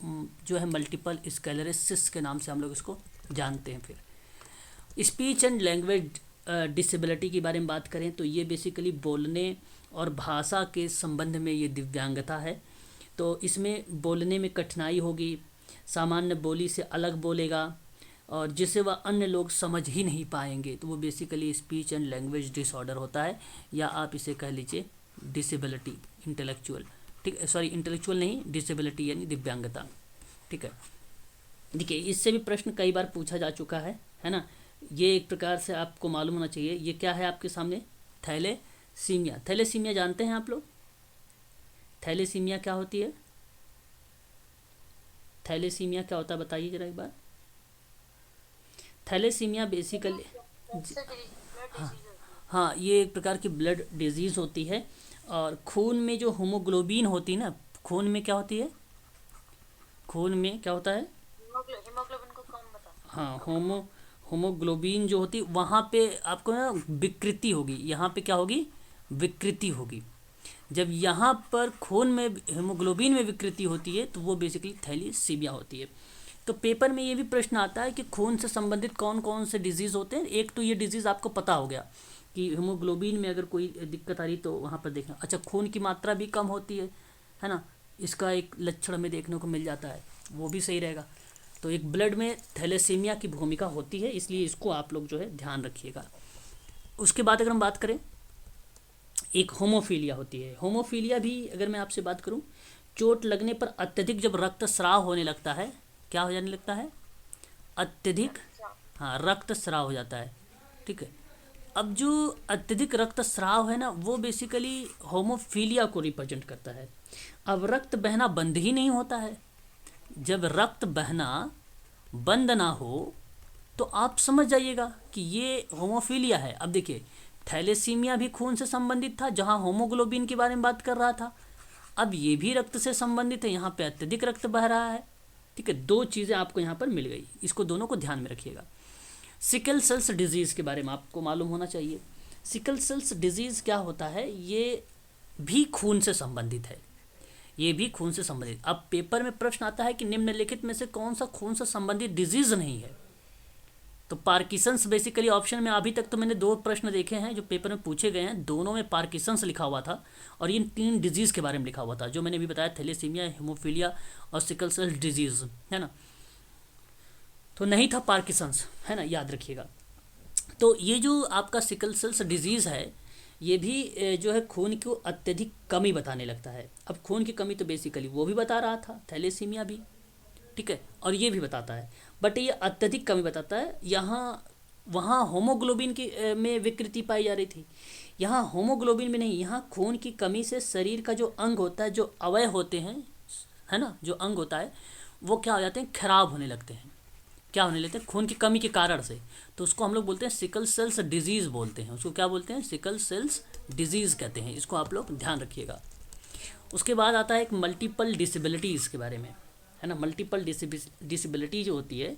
Speaker 1: जो है मल्टीपल स्क्लेरोसिस के नाम से हम लोग इसको जानते हैं। फिर स्पीच एंड लैंग्वेज डिसेबिलिटी के बारे में बात करें तो ये बेसिकली बोलने और भाषा के संबंध में ये दिव्यांगता है। तो इसमें बोलने में कठिनाई होगी, सामान्य बोली से अलग बोलेगा और जिसे वह अन्य लोग समझ ही नहीं पाएंगे, तो वो basically speech and language disorder होता है, या आप इसे कह लीजिए डिसेबिलिटी इंटेलेक्चुअल, ठीक है, सॉरी इंटेलेक्चुअल नहीं, डिसेबिलिटी यानी दिव्यांगता, ठीक है। देखिए इससे भी प्रश्न कई बार पूछा जा चुका है ना। ये एक प्रकार से आपको मालूम होना चाहिए, ये क्या है आपके सामने, थैलेसीमिया। थैलेसीमिया जानते हैं आप लोग? थैलेसीमिया क्या होती है? थैलेसीमिया क्या होता है बताइए जरा एक बार। थैलेसीमिया बेसिकली, हाँ, ये एक प्रकार की ब्लड डिजीज़ होती है और खून में जो होमोग्लोबिन होती है ना, खून में क्या होती है, खून में क्या होता है,
Speaker 3: हीमोग्लोबिन को कम बता।
Speaker 1: हाँ, होमोग्लोबिन जो होती है वहाँ पे आपको ना विकृति होगी, यहाँ पे क्या होगी, विकृति होगी। जब यहाँ पर खून में हीमोग्लोबिन में विकृति होती है तो वो बेसिकली थैलेसीमिया होती है। तो पेपर में ये भी प्रश्न आता है कि खून से संबंधित कौन कौन से डिजीज़ होते हैं। एक तो ये डिजीज़ आपको पता हो गया कि हीमोग्लोबिन में अगर कोई दिक्कत आ रही तो वहाँ पर देखना। अच्छा, खून की मात्रा भी कम होती है ना, इसका एक लक्षण हमें देखने को मिल जाता है, वो भी सही रहेगा। तो एक ब्लड में थैलेसीमिया की भूमिका होती है, इसलिए इसको आप लोग जो है ध्यान रखिएगा। उसके बाद अगर हम बात करें, एक होमोफीलिया होती है। होमोफीलिया भी अगर मैं आपसे बात करूं, चोट लगने पर अत्यधिक जब रक्तस्राव होने लगता है, क्या हो जाने लगता है, अत्यधिक, हाँ, रक्तस्राव हो जाता है, ठीक है। अब जो अत्यधिक रक्तस्राव है ना, वो बेसिकली होमोफीलिया को रिप्रेजेंट करता है। अब रक्त बहना बंद ही नहीं होता है। जब रक्त बहना बंद ना हो तो आप समझ जाइएगा कि ये होमोफीलिया है। अब देखिए, थैलेसीमिया भी खून से संबंधित था, जहाँ होमोग्लोबिन के बारे में बात कर रहा था। अब ये भी रक्त से संबंधित है, यहाँ पे अत्यधिक रक्त बह रहा है, ठीक है। दो चीज़ें आपको यहाँ पर मिल गई, इसको दोनों को ध्यान में रखिएगा। सिकल सेल्स डिजीज़ के बारे में आपको मालूम होना चाहिए। सिकल सेल्स डिजीज़ क्या होता है, ये भी खून से संबंधित है, ये भी खून से संबंधित। अब पेपर में प्रश्न आता है कि निम्नलिखित में से कौन सा खून से संबंधित डिजीज़ नहीं है, तो पार्किंसंस बेसिकली ऑप्शन में। अभी तक तो मैंने दो प्रश्न देखे हैं जो पेपर में पूछे गए हैं, दोनों में पार्किंसंस लिखा हुआ था और इन तीन डिजीज़ के बारे में लिखा हुआ था, जो मैंने अभी बताया, थैलेसीमिया, हेमोफीलिया और सिकल सेल डिजीज़, है ना। तो नहीं था पार्किंसंस, है ना, याद रखिएगा। तो ये जो आपका सिकल सेल्स डिजीज़ है, ये भी जो है खून को अत्यधिक कमी बताने लगता है। अब खून की कमी तो बेसिकली वो भी बता रहा था, थैलेसीमिया भी, ठीक है, और ये भी बताता है, बट ये अत्यधिक कमी बताता है। यहाँ वहाँ होमोग्लोबिन की में विकृति पाई जा रही थी, यहाँ होमोग्लोबिन में नहीं, यहाँ खून की कमी से शरीर का जो अंग होता है, जो अवयव होते हैं, है ना, जो अंग होता है वो क्या हो जाते हैं, खराब होने लगते हैं। क्या होने लगते हैं, खून की कमी के कारण से। तो उसको हम लोग बोलते हैं सिकल सेल्स डिजीज़ बोलते हैं, उसको क्या बोलते हैं, सिकल सेल्स डिजीज़ कहते हैं। इसको आप लोग ध्यान रखिएगा। उसके बाद आता है एक मल्टीपल डिसेबिलिटीज़ के बारे में, है ना। मल्टीपल डिसेबिलिटी जो होती है,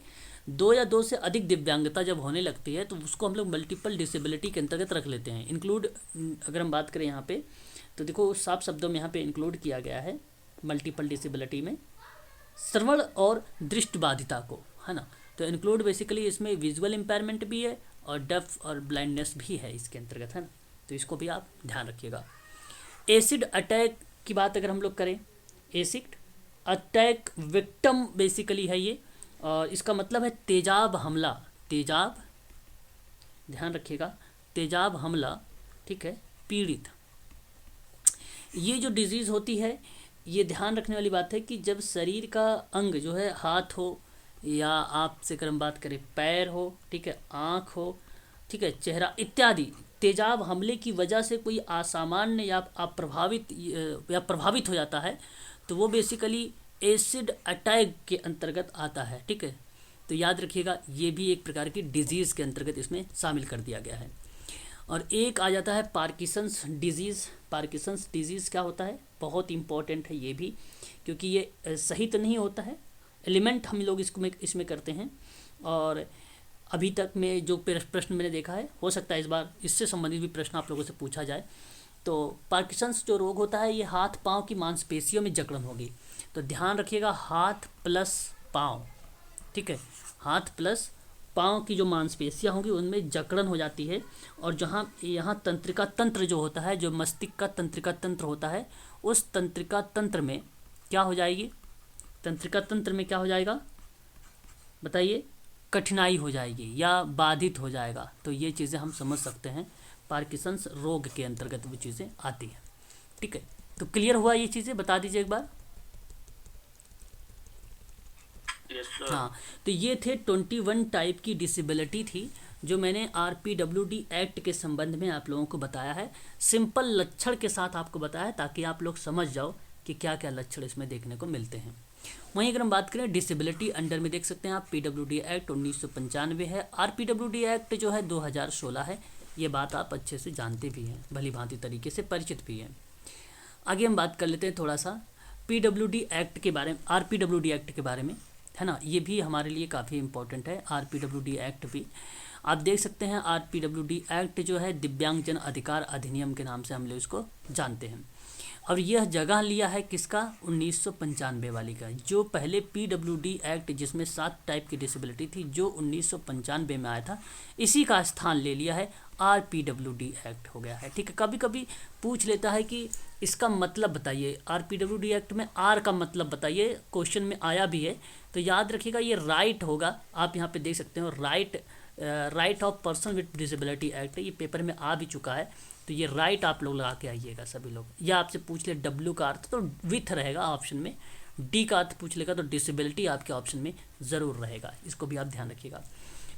Speaker 1: दो या दो से अधिक दिव्यांगता जब होने लगती है तो उसको हम लोग मल्टीपल डिसेबिलिटी के अंतर्गत रख लेते हैं। इंक्लूड अगर हम बात करें यहाँ पे, तो देखो साफ शब्दों में यहाँ पे इंक्लूड किया गया है मल्टीपल डिसेबिलिटी में श्रवण और दृष्टिबाधिता को, है ना। तो इंक्लूड बेसिकली इसमें विजुअल इम्पेयरमेंट भी है और डेफ और ब्लाइंडनेस भी है इसके अंतर्गत, है ना। तो इसको भी आप ध्यान रखिएगा। एसिड अटैक की बात अगर हम लोग करें, एसिड अटैक विक्टिम बेसिकली है ये, और इसका मतलब है तेजाब हमला, तेजाब, ध्यान रखिएगा, तेजाब हमला, ठीक है, पीड़ित। ये जो डिजीज़ होती है, ये ध्यान रखने वाली बात है कि जब शरीर का अंग जो है, हाथ हो या आपसे अगर हम बात करें पैर हो, ठीक है, आँख हो, ठीक है, चेहरा इत्यादि, तेजाब हमले की वजह से कोई असामान्य या प्रभावित हो जाता है, तो वो बेसिकली एसिड अटैक के अंतर्गत आता है, ठीक है। तो याद रखिएगा, ये भी एक प्रकार की डिजीज़ के अंतर्गत इसमें शामिल कर दिया गया है। और एक आ जाता है पार्किंसंस डिजीज़। पार्किंसंस डिजीज़ क्या होता है, बहुत इंपॉर्टेंट है ये भी, क्योंकि ये सही तो नहीं होता है, एलिमेंट हम लोग इसमें करते हैं। और अभी तक में जो प्रश्न मैंने देखा है, हो सकता है इस बार इससे संबंधित भी प्रश्न आप लोगों से पूछा जाए। तो पार्किंसंस जो रोग होता है, ये हाथ पाँव की मांसपेशियों में जकड़न होगी। तो ध्यान रखिएगा, हाथ प्लस पाँव, ठीक है, हाथ प्लस पाँव की जो मांसपेशियाँ होंगी उनमें जकड़न हो जाती है। और जहाँ यहाँ तंत्रिका तंत्र जो होता है, जो मस्तिष्क का तंत्रिका तंत्र होता है, उस तंत्रिका तंत्र में क्या हो जाएगी, तंत्रिका तंत्र में क्या हो जाएगा बताइए, कठिनाई हो जाएगी या बाधित हो जाएगा। तो ये चीज़ें हम समझ सकते हैं, पार्किंसंस रोग के अंतर्गत वो चीज़ें आती हैं, ठीक है। तो क्लियर हुआ ये चीज़ें, बता दीजिए एक बार।
Speaker 2: Yes sir.
Speaker 1: हाँ, तो ये थे 21 टाइप की डिसेबिलिटी थी जो मैंने आरपीडब्ल्यूडी एक्ट के संबंध में आप लोगों को बताया है, सिंपल लक्षण के साथ आपको बताया, ताकि आप लोग समझ जाओ कि क्या क्या लक्षण इसमें देखने को मिलते हैं। वहीं अगर हम बात करें डिसेबिलिटी अंडर में, देख सकते हैं आप पीडब्ल्यूडी एक्ट 1995 है, आरपीडब्ल्यूडी एक्ट जो है 2016 है। ये बात आप अच्छे से जानते भी हैं, भली भांति तरीके से परिचित भी हैं। आगे हम बात कर लेते हैं थोड़ा सा पीडब्ल्यूडी एक्ट के बारे में, आरपीडब्ल्यूडी एक्ट के बारे में, है ना। ये भी हमारे लिए काफ़ी इंपॉर्टेंट है, आरपीडब्ल्यूडी एक्ट भी। आप देख सकते हैं आरपीडब्ल्यूडी एक्ट जो है दिव्यांगजन अधिकार अधिनियम के नाम से हम लोग इसको जानते हैं। और यह जगह लिया है किसका, 1995 वाली का। जो पहले पीडब्ल्यूडी एक्ट जिसमें 7 टाइप की डिसेबिलिटी थी, जो 1995 में आया था, इसी का स्थान ले लिया है, आरपीडब्ल्यूडी एक्ट हो गया है, ठीक है। कभी कभी पूछ लेता है कि इसका मतलब बताइए, आरपीडब्ल्यूडी एक्ट में आर का मतलब बताइए, क्वेश्चन में आया भी है। तो याद रखिएगा, ये राइट होगा, आप यहाँ पे देख सकते हो, right of person with disability act, ये पेपर में आ भी चुका है। तो ये राइट आप लोग लगा के आइएगा सभी लोग। या आपसे पूछ ले डब्ल्यू का अर्थ, तो विथ रहेगा ऑप्शन में, डी का अर्थ पूछ लेगा तो डिसेबिलिटी आपके ऑप्शन में ज़रूर रहेगा, इसको भी आप ध्यान रखिएगा।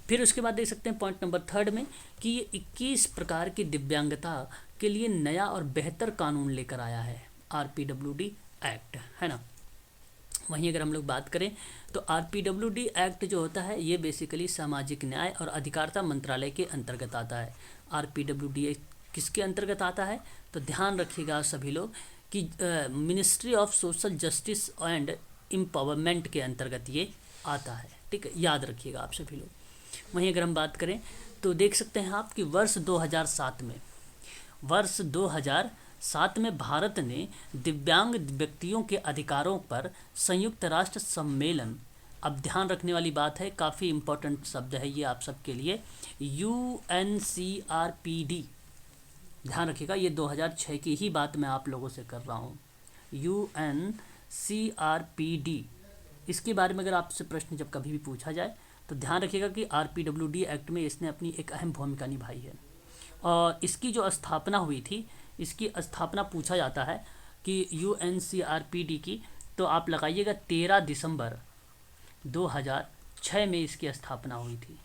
Speaker 1: फिर उसके बाद देख सकते हैं पॉइंट नंबर 3 में कि ये 21 प्रकार की दिव्यांगता के लिए नया और बेहतर कानून लेकर आया है आरपीडब्ल्यूडी एक्ट, है ना। वहीं अगर हम लोग बात करें तो आरपीडब्ल्यूडी एक्ट जो होता है, ये बेसिकली सामाजिक न्याय और अधिकारिता मंत्रालय के अंतर्गत आता है। आरपीडब्ल्यूडी एक्ट किसके अंतर्गत आता है, तो ध्यान रखिएगा सभी लोग कि ministry of social justice and empowerment के अंतर्गत ये आता है, ठीक है, याद रखिएगा आप सभी लोग। वहीं अगर हम बात करें तो देख सकते हैं आप कि वर्ष 2007 में भारत ने दिव्यांग व्यक्तियों के अधिकारों पर संयुक्त राष्ट्र सम्मेलन, अब ध्यान रखने वाली बात है, काफ़ी इंपॉर्टेंट शब्द है ये आप सबके लिए, UNCRPD, ध्यान रखिएगा, ये 2006 की ही बात मैं आप लोगों से कर रहा हूँ, UNCRPD। इसके बारे में अगर आपसे प्रश्न जब कभी भी पूछा जाए तो ध्यान रखिएगा कि आरपीडब्ल्यूडी एक्ट में इसने अपनी एक अहम भूमिका निभाई है। और इसकी जो स्थापना हुई थी, इसकी स्थापना पूछा जाता है कि UNCRPD की, तो आप लगाइएगा 13 दिसंबर 2006 में इसकी स्थापना हुई थी,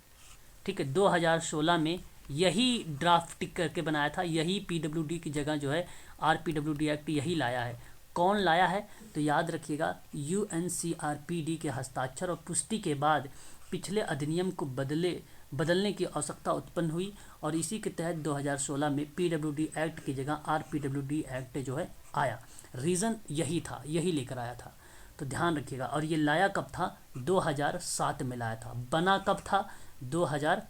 Speaker 1: ठीक है। 2016 में यही ड्राफ्ट करके बनाया था, यही पीडब्ल्यूडी की जगह जो है आरपीडब्ल्यूडी एक्ट यही लाया है। कौन लाया है, तो याद रखिएगा UNCRPD के हस्ताक्षर और पुष्टि के बाद पिछले अधिनियम को बदलने की आवश्यकता उत्पन्न हुई, और इसी के तहत 2016 में पीडब्ल्यूडी एक्ट की जगह आरपीडब्ल्यूडी एक्ट जो है आया। रीज़न यही था, यही लेकर आया था, तो ध्यान रखिएगा। और ये लाया कब था, 2007 में लाया था। बना कब था, 2000,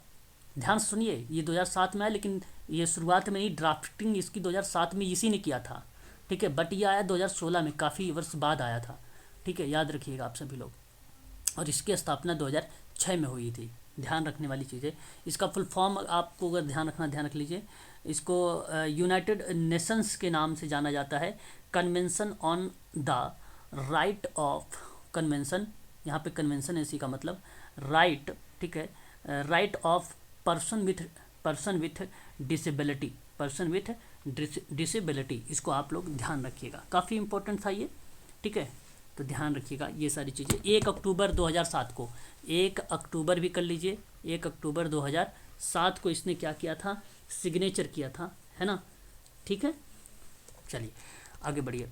Speaker 1: ध्यान सुनिए, ये 2007 में आया, लेकिन ये शुरुआत में नहीं, ड्राफ्टिंग इसकी 2007 में इसी ने किया था, ठीक है। बट ये आया 2016 में, काफ़ी वर्ष बाद आया था, ठीक है, याद रखिएगा आप सभी लोग। और इसकी स्थापना 2006 में हुई थी, ध्यान रखने वाली चीज़ें। इसका फुल फॉर्म आपको अगर ध्यान रखना, ध्यान रख लीजिए, इसको यूनाइटेड नेशंस के नाम से जाना जाता है, convention on the right of, convention, यहाँ पे कन्वेंशन इसी का मतलब राइट, ठीक है, right of person with disability, person with disability, इसको आप लोग ध्यान रखिएगा, काफ़ी इंपॉर्टेंट था ये, ठीक है। तो ध्यान रखिएगा ये सारी चीज़ें। 1 अक्टूबर 2007 को, 1 अक्टूबर भी कर लीजिए, 1 अक्टूबर 2007 को इसने क्या किया था, सिग्नेचर किया था, है ना, ठीक है। चलिए आगे बढ़िए।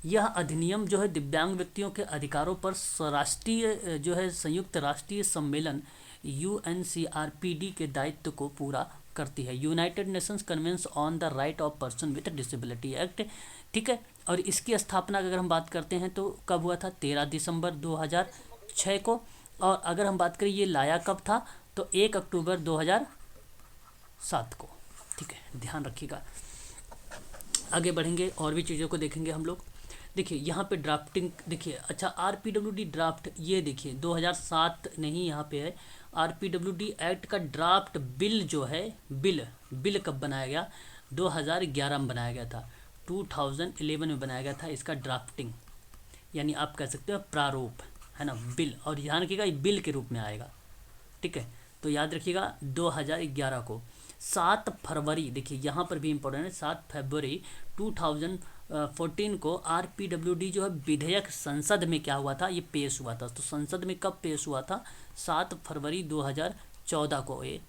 Speaker 1: यह अधिनियम जो है दिव्यांग व्यक्तियों के अधिकारों पर राष्ट्रीय जो है संयुक्त राष्ट्रीय सम्मेलन UNCRPD के दायित्व को पूरा करती है, United Nations convention on the right of person with disability act, ठीक है। और इसकी स्थापना की अगर हम बात करते हैं तो कब हुआ था, 13 दिसंबर 2006 को। और अगर हम बात करें ये लाया कब था, तो 1 अक्टूबर 2007 को, ठीक है, ध्यान रखिएगा। आगे बढ़ेंगे और भी चीज़ों को देखेंगे हम लोग। देखिए यहाँ पे ड्राफ्टिंग देखिए, अच्छा RPWD ड्राफ्ट, ये देखिए 2007 नहीं यहाँ पे है, RPWD एक्ट का ड्राफ्ट बिल जो है, बिल कब बनाया गया, 2011 में बनाया गया था, 2011 में बनाया गया था इसका ड्राफ्टिंग, यानी आप कह सकते हो प्रारूप, है ना, बिल। और ध्यान रखिएगा ये बिल के रूप में आएगा, ठीक है। तो याद रखिएगा 2011 को। 7 फरवरी, देखिए यहाँ पर भी इम्पोर्टेंट है, 7 फरवरी 2014 को RPWD जो है विधेयक संसद में क्या हुआ था, ये पेश हुआ था। तो संसद में कब पेश हुआ था, 7 फरवरी 2014 को ये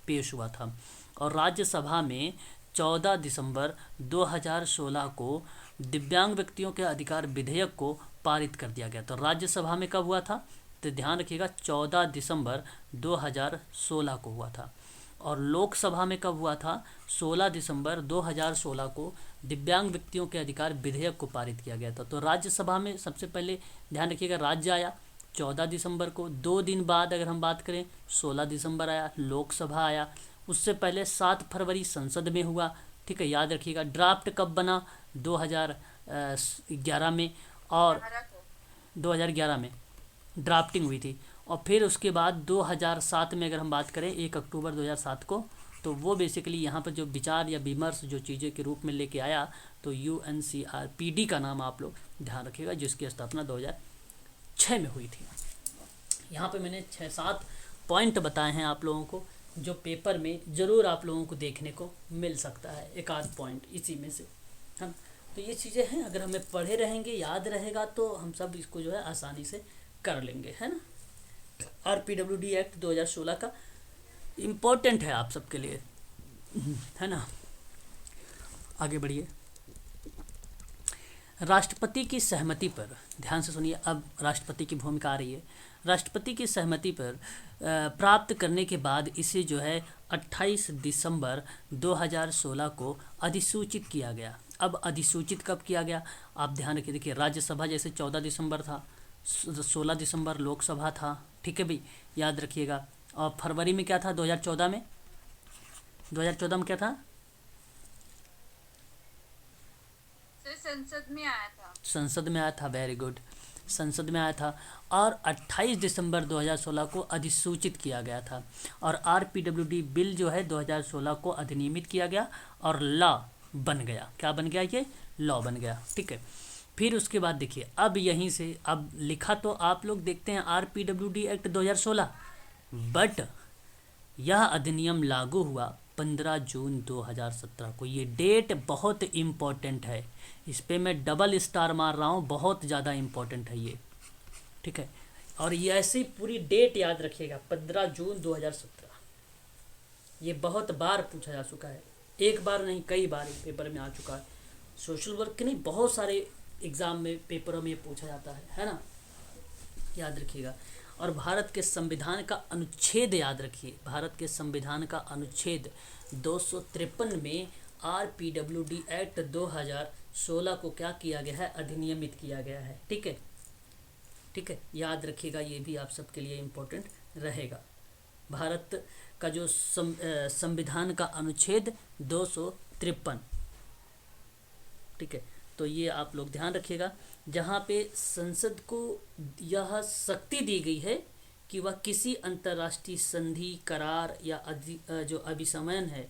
Speaker 1: पेश हुआ था। और राज्यसभा में 14 दिसंबर 2016 को दिव्यांग व्यक्तियों के अधिकार विधेयक को पारित कर दिया गया। तो राज्यसभा में कब हुआ था, तो ध्यान रखिएगा 14 दिसंबर 2016 को हुआ था। और लोकसभा में कब हुआ था, 16 दिसंबर 2016 को दिव्यांग व्यक्तियों के अधिकार विधेयक को पारित किया गया था। तो राज्यसभा में सबसे पहले ध्यान रखिएगा राज्य आया 14 दिसंबर को, 2 दिन बाद अगर हम बात करें 16 दिसंबर आया लोकसभा आया, उससे पहले 7 फरवरी संसद में हुआ, ठीक है, याद रखिएगा। ड्राफ्ट कब बना, 2011 में, और 2011 में ड्राफ्टिंग हुई थी। और फिर उसके बाद 2007 में अगर हम बात करें 1 अक्टूबर 2007 को, तो वो बेसिकली यहाँ पर जो विचार या विमर्श जो चीज़ें के रूप में लेके आया, तो UNCRPD का नाम आप लोग ध्यान रखिएगा, जिसकी स्थापना 2006 में हुई थी। यहाँ पे मैंने 6-7 पॉइंट बताए हैं आप लोगों को, जो पेपर में ज़रूर आप लोगों को देखने को मिल सकता है, एक आध पॉइंट इसी में से, हम तो ये चीज़ें हैं, अगर हमें पढ़े रहेंगे याद रहेगा तो हम सब इसको जो है आसानी से कर लेंगे, है ना। RPWD एक्ट 2016 का इम्पोर्टेंट है आप सबके लिए, है ना। आगे बढ़िए। राष्ट्रपति की सहमति पर, ध्यान से सुनिए, अब राष्ट्रपति की भूमिका आ रही है। राष्ट्रपति की सहमति पर प्राप्त करने के बाद इसे जो है 28 दिसंबर 2016 को अधिसूचित किया गया। अब अधिसूचित कब किया गया, आप ध्यान रखिए। देखिए राज्यसभा जैसे 14 दिसंबर था, 16 दिसंबर लोकसभा था, ठीक है भाई, याद रखिएगा। और फरवरी में क्या था, 2014 में, 2014 में क्या था,
Speaker 3: संसद में आया था,
Speaker 1: संसद में आया था, वेरी गुड, संसद में आया था। और 28 दिसंबर 2016 को अधिसूचित किया गया था। और RPWD बिल जो है 2016 को अधिनियमित किया गया और लॉ बन गया। क्या बन गया, ये लॉ बन गया, ठीक है। फिर उसके बाद देखिए, अब यहीं से अब लिखा तो आप लोग देखते हैं RPWD एक्ट 2016, बट यह अधिनियम लागू हुआ 15 जून 2017 को। ये डेट बहुत इम्पोर्टेंट है, इस पे मैं डबल स्टार मार रहा हूँ, बहुत ज़्यादा इम्पोर्टेंट है ये, ठीक है। और ये ऐसी पूरी डेट याद रखिएगा, 15 जून 2017। ये बहुत बार पूछा जा चुका है, एक बार नहीं कई बार पेपर में आ चुका है। सोशल वर्क के नहीं, बहुत सारे एग्ज़ाम में पेपरों में ये पूछा जाता है ना, याद रखिएगा। और भारत के संविधान का अनुच्छेद याद रखिए, भारत के संविधान का अनुच्छेद 253 में RPWD एक्ट 2016 को क्या किया गया है, अधिनियमित किया गया है, ठीक है, ठीक है, याद रखिएगा। ये भी आप सबके लिए इम्पोर्टेंट रहेगा। भारत का जो संविधान का अनुच्छेद 253, ठीक है, तो ये आप लोग ध्यान रखिएगा, जहाँ पे संसद को यह शक्ति दी गई है कि वह किसी अंतर्राष्ट्रीय संधि, करार या जो अभिसमन है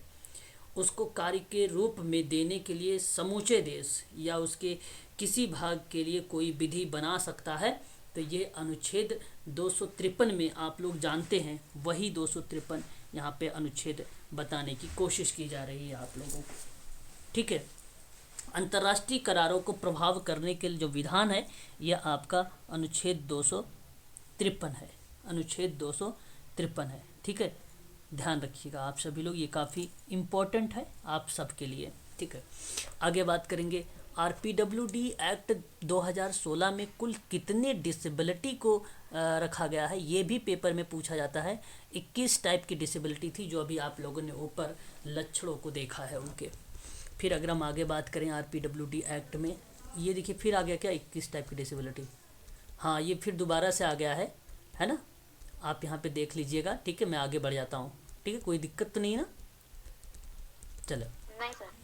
Speaker 1: उसको कार्य के रूप में देने के लिए समूचे देश या उसके किसी भाग के लिए कोई विधि बना सकता है। तो ये अनुच्छेद 253 में आप लोग जानते हैं, वही 253 यहाँ पे अनुच्छेद बताने की कोशिश की जा रही है आप लोगों को। ठीक है, अंतर्राष्ट्रीय करारों को प्रभाव करने के जो विधान है यह आपका अनुच्छेद 253 है, अनुच्छेद 253 है। ठीक है, ध्यान रखिएगा आप सभी लोग, ये काफ़ी इम्पोर्टेंट है आप सबके लिए। ठीक है, आगे बात करेंगे। आरपीडब्ल्यूडी एक्ट 2016 में कुल कितने डिसेबिलिटी को रखा गया है, ये भी पेपर में पूछा जाता है। 21 टाइप की डिसेबिलिटी थी जो अभी आप लोगों ने ऊपर लक्षणों को देखा है उनके। फिर अगर हम आगे बात करें आरपीडब्ल्यूडी एक्ट में, ये देखिए फिर आ गया क्या 21 टाइप की डिसेबिलिटी। हाँ, ये फिर दोबारा से आ गया है ना, आप यहाँ पे देख लीजिएगा। ठीक है, मैं आगे बढ़ जाता हूँ। ठीक है, कोई दिक्कत तो नहीं है ना? चलो
Speaker 3: नहीं सर।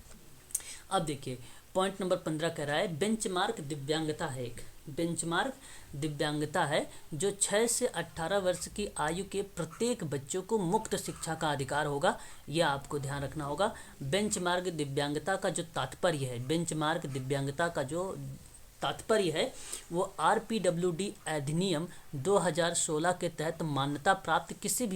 Speaker 1: अब देखिए पॉइंट नंबर 15 कह रहा है बेंचमार्क दिव्यांगता है। एक बेंचमार्क दिव्यांगता है जो 6 से 18 वर्ष की आयु के प्रत्येक बच्चों को मुक्त शिक्षा का अधिकार होगा। यह आपको ध्यान रखना होगा। बेंचमार्क दिव्यांगता का जो तात्पर्य है, बेंचमार्क दिव्यांगता का जो तात्पर्य है वो आरपीडब्ल्यूडी अधिनियम 2016 के तहत मान्यता प्राप्त किसी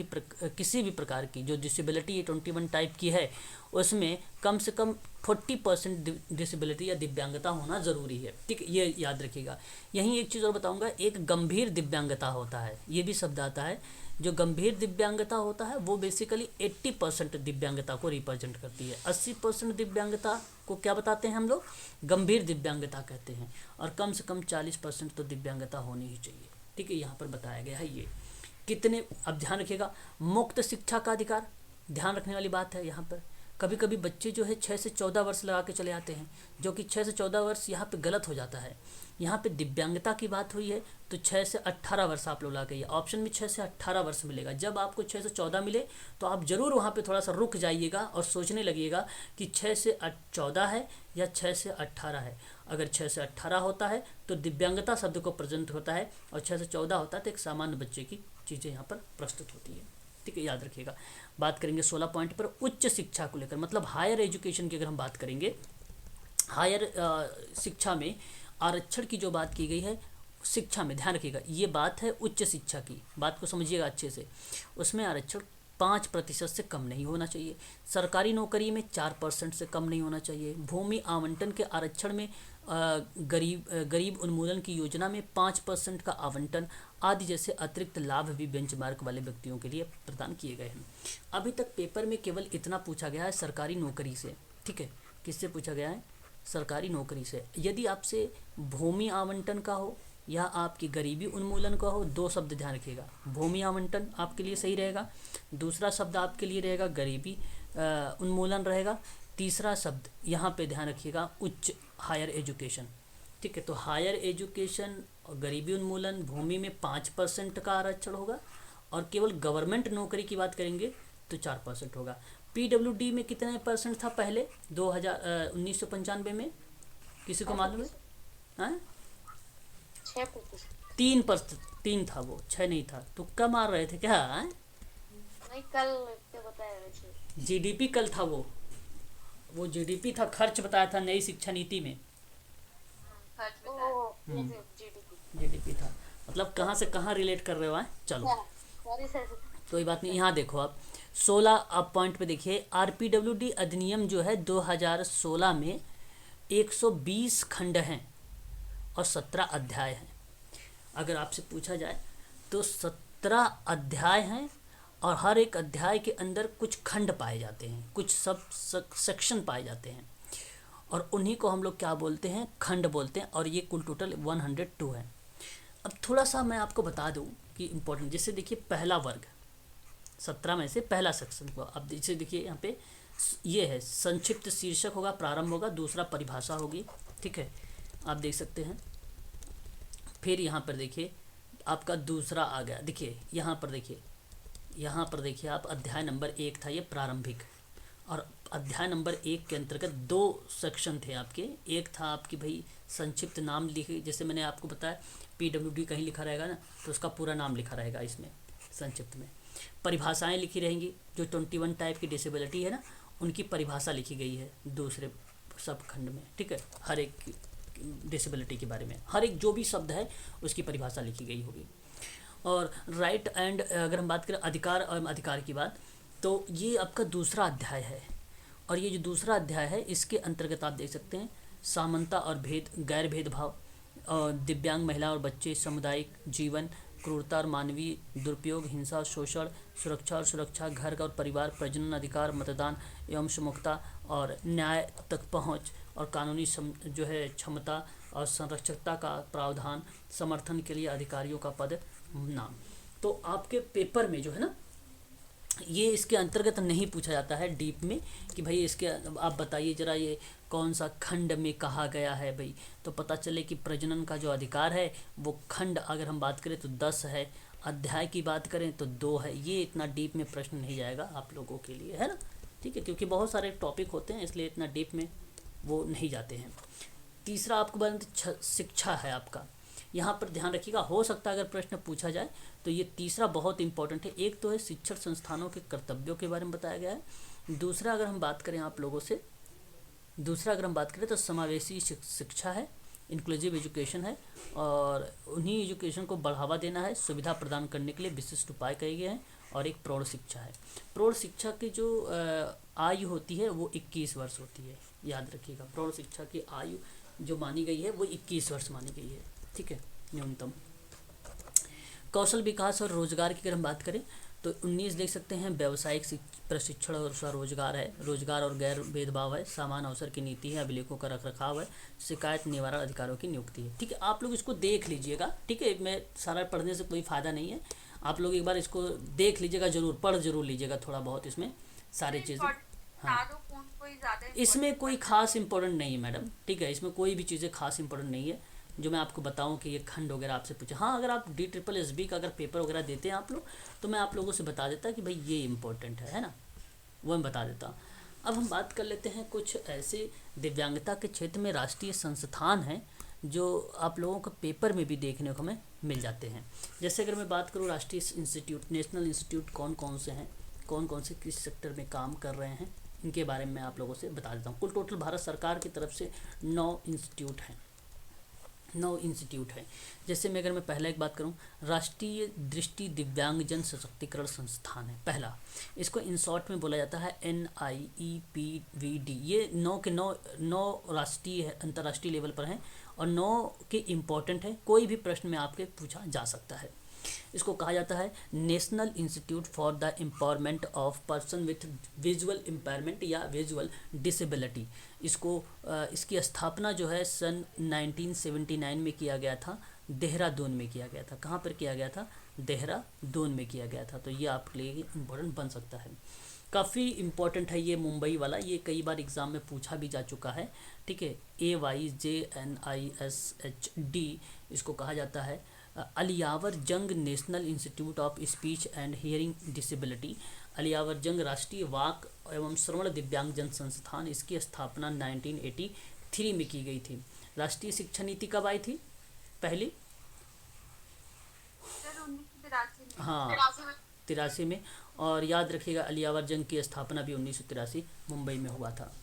Speaker 1: भी प्रकार की जो डिसेबिलिटी 21 टाइप की है उसमें कम से कम 40% डिसेबिलिटी या दिव्यांगता होना ज़रूरी है। ठीक है, ये याद रखिएगा। यहीं एक चीज़ और बताऊंगा, एक गंभीर दिव्यांगता होता है, ये भी शब्द आता है। जो गंभीर दिव्यांगता होता है वो बेसिकली 80% दिव्यांगता को रिप्रेजेंट करती है। 80% दिव्यांगता को क्या बताते हैं हम लोग? गंभीर दिव्यांगता कहते हैं। और कम से कम 40% तो दिव्यांगता होनी ही चाहिए। ठीक है, यहाँ पर बताया गया है ये कितने। अब ध्यान रखिएगा, मुक्त शिक्षा का अधिकार, ध्यान रखने वाली बात है यहाँ पर। कभी कभी बच्चे जो है 6 से 14 वर्ष लगा के चले आते हैं, जो कि 6 से 14 वर्ष यहाँ पे गलत हो जाता है। यहाँ पे दिव्यांगता की बात हुई है तो 6 से 18 वर्ष आप लोग लगा के, ऑप्शन में 6 से 18 वर्ष मिलेगा। जब आपको 6 से 14 मिले तो आप ज़रूर वहाँ पे थोड़ा सा रुक जाइएगा और सोचने लगिएगा कि 6 से 14 है या 6 से 18 है। अगर 6 से 18 होता है तो दिव्यांगता शब्द को प्रेजेंट होता है, और 6 से 14 होता है तो एक सामान्य बच्चे की चीज़ें यहाँ पर प्रस्तुत होती है। ठीक है, याद रखिएगा। बात करेंगे 16 पॉइंट पर उच्च शिक्षा को लेकर, मतलब हायर एजुकेशन की अगर हम बात करेंगे, हायर शिक्षा में आरक्षण की जो बात की गई है शिक्षा में, ध्यान रखिएगा ये बात है उच्च शिक्षा की, बात को समझिएगा अच्छे से। उसमें आरक्षण 5% से कम नहीं होना चाहिए। सरकारी नौकरी में 4% से कम नहीं होना चाहिए। भूमि आवंटन के आरक्षण में गरीब उन्मूलन की योजना में 5% का आवंटन आदि जैसे अतिरिक्त लाभ भी बेंचमार्क वाले व्यक्तियों के लिए प्रदान किए गए हैं। अभी तक पेपर में केवल इतना पूछा गया है सरकारी नौकरी से। ठीक है, किससे पूछा गया है? सरकारी नौकरी से। यदि आपसे भूमि आवंटन का हो या आपकी गरीबी उन्मूलन का हो, दो शब्द ध्यान रखिएगा। भूमि आवंटन आपके लिए सही रहेगा, दूसरा शब्द आपके लिए रहेगा गरीबी उन्मूलन रहेगा, तीसरा शब्द यहाँ पे ध्यान रखिएगा उच्च हायर एजुकेशन। ठीक है, तो हायर एजुकेशन और गरीबी उन्मूलन, भूमि में 5% का आरक्षण होगा, और केवल गवर्नमेंट नौकरी की बात करेंगे तो 4% होगा। पीडब्ल्यूडी में कितने परसेंट था पहले 1995 में, किसी को मालूम है? हाँ, 3%, 3 था वो, 6 नहीं था। तुक्का मार रहे थे क्या?
Speaker 3: नहीं, कल क्या बताया वैसे?
Speaker 1: जीडीपी कल था वो जीडीपी था, खर्च बताया था नई शिक्षा नीति में। जीडीपी था, मतलब कहाँ से कहाँ रिलेट कर रहे हो? चलो कोई बात नहीं। यहाँ देखो आप 16 अब पॉइंट पे देखिए, आरपीडब्ल्यूडी अधिनियम जो है 2016 में 120 खंड हैं और 17 अध्याय हैं। अगर आपसे पूछा जाए तो 17 अध्याय हैं, और हर एक अध्याय के अंदर कुछ खंड पाए जाते हैं, कुछ सब सेक्शन पाए जाते हैं, और उन्हीं को हम लोग क्या बोलते हैं? खंड बोलते हैं। और ये कुल टोटल 102 है। अब थोड़ा सा मैं आपको बता दूं कि इम्पोर्टेंट, जैसे देखिए पहला वर्ग 17 में से पहला सेक्शन को, अब जैसे देखिए यहाँ पे ये है संक्षिप्त शीर्षक होगा, प्रारंभ होगा, दूसरा परिभाषा होगी। ठीक है, आप देख सकते हैं। फिर यहाँ पर देखिए आपका दूसरा आ गया, देखिए यहाँ पर देखिए आप अध्याय नंबर 1 था ये प्रारंभिक, और अध्याय नंबर 1 के अंतर्गत 2 सेक्शन थे आपके। एक था आपकी भाई संक्षिप्त नाम लिखे, जैसे मैंने आपको बताया पीडब्ल्यूडी कहीं लिखा रहेगा ना तो उसका पूरा नाम लिखा रहेगा इसमें संक्षिप्त में। परिभाषाएं लिखी रहेंगी, जो 21 टाइप की डिसेबिलिटी है ना उनकी परिभाषा लिखी गई है दूसरे सब खंड में, ठीक है। हर एक डिसेबिलिटी के बारे में हर एक जो भी शब्द है उसकी परिभाषा लिखी गई होगी। और राइट एंड अगर हम बात करें अधिकार और अधिकार की बात, तो ये आपका दूसरा अध्याय है। और ये जो दूसरा अध्याय है इसके अंतर्गत आप देख सकते हैं समानता और भेद, गैर भेदभाव, और दिव्यांग महिला और बच्चे, सामुदायिक जीवन, क्रूरता और मानवीय दुरुपयोग, हिंसा और शोषण, सुरक्षा और सुरक्षा, घर का और परिवार, प्रजनन अधिकार, मतदान एवं समता और न्याय तक पहुंच, और कानूनी जो है क्षमता और संरक्षकता का प्रावधान, समर्थन के लिए अधिकारियों का पद नाम। तो आपके पेपर में जो है ना ये इसके अंतर्गत नहीं पूछा जाता है डीप में कि भाई इसके आप बताइए ज़रा ये कौन सा खंड में कहा गया है भाई, तो पता चले कि प्रजनन का जो अधिकार है वो खंड अगर हम बात करें तो 10 है, अध्याय की बात करें तो 2 है। ये इतना डीप में प्रश्न नहीं जाएगा आप लोगों के लिए, है ना, ठीक है, क्योंकि बहुत सारे टॉपिक होते हैं इसलिए इतना डीप में वो नहीं जाते हैं। तीसरा आपको बता शिक्षा है आपका, यहाँ पर ध्यान रखिएगा, हो सकता है अगर प्रश्न पूछा जाए तो ये तीसरा बहुत इंपॉर्टेंट है। एक तो है शिक्षण संस्थानों के कर्तव्यों के बारे में बताया गया है। दूसरा अगर हम बात करें आप लोगों से, दूसरा अगर हम बात करें तो समावेशी शिक्षा है, इंक्लूसिव एजुकेशन है, और उन्हीं एजुकेशन को बढ़ावा देना है, सुविधा प्रदान करने के लिए विशिष्ट उपाय किए गए हैं, और एक प्रौढ़ शिक्षा है। प्रौढ़ शिक्षा की जो आयु होती है वो 21 वर्ष होती है, याद रखिएगा। प्रौढ़ शिक्षा की आयु जो मानी गई है वो 21 वर्ष मानी गई है, ठीक है, न्यूनतम। कौशल विकास और रोजगार की अगर हम बात करें तो 19 देख सकते हैं व्यावसायिक प्रशिक्षण और स्वरोजगार है, रोजगार और गैर भेदभाव है, समान अवसर की नीति है, अभिलेखों का रखरखाव है, शिकायत निवारण अधिकारों की नियुक्ति है, ठीक है। आप लोग इसको देख लीजिएगा, ठीक है, मैं सारा पढ़ने से कोई फ़ायदा नहीं है, आप लोग एक बार इसको देख लीजिएगा, जरूर पढ़ जरूर लीजिएगा थोड़ा बहुत, इसमें सारी चीज़ें। हाँ, इसमें कोई खास इंपॉर्टेंट नहीं है मैडम, ठीक है, इसमें कोई भी चीज़ें खास इंपॉर्टेंट नहीं है जो मैं आपको बताऊं कि ये खंड वगैरह आपसे पूछे। हाँ, अगर आप DSSB का अगर पेपर वगैरह देते हैं आप लोग तो मैं आप लोगों से बता देता कि भाई ये इंपॉर्टेंट है ना, वो मैं बता देता। अब हम बात कर लेते हैं कुछ ऐसे दिव्यांगता के क्षेत्र में राष्ट्रीय संस्थान हैं जो आप लोगों को पेपर में भी देखने को हमें मिल जाते हैं। जैसे अगर मैं बात करूँ राष्ट्रीय इंस्टीट्यूट, नेशनल इंस्टीट्यूट कौन कौन से हैं, कौन कौन से किस सेक्टर में काम कर रहे हैं, इनके बारे में मैं आप लोगों से बता देता हूँ। कुल टोटल भारत सरकार की तरफ से 9 इंस्टीट्यूट हैं, 9 इंस्टीट्यूट है। जैसे मैं अगर मैं पहला एक बात करूं, राष्ट्रीय दृष्टि दिव्यांगजन सशक्तिकरण संस्थान है पहला, इसको इन शॉर्ट में बोला जाता है NIEPVD। ये 9 के 9 राष्ट्रीय है, अंतर्राष्ट्रीय लेवल पर हैं, और 9 के इम्पोर्टेंट है, कोई भी प्रश्न में आपके पूछा जा सकता है। इसको कहा जाता है national institute for the empowerment of person with visual impairment या विजुअल डिसेबिलिटी। इसको इसकी स्थापना जो है सन 1979 में किया गया था, देहरादून में किया गया था। कहाँ पर किया गया था? देहरादून में किया गया था। तो ये आपके लिए इम्पोर्टेंट बन सकता है, काफ़ी इम्पोर्टेंट है ये मुंबई वाला, ये कई बार एग्ज़ाम में पूछा भी जा चुका है, ठीक है। AYJNISHD इसको कहा जाता है। अलियावर जंग national institute of speech and hearing disability, अलियावर जंग राष्ट्रीय वाक एवं श्रवण दिव्यांगजन संस्थान, इसकी स्थापना 1983 में की गई थी। राष्ट्रीय शिक्षा नीति कब आई थी? पहली
Speaker 3: 1983
Speaker 1: हाँ 83 में, और याद रखिएगा अलियावर जंग की स्थापना भी 1983 मुंबई में हुआ था।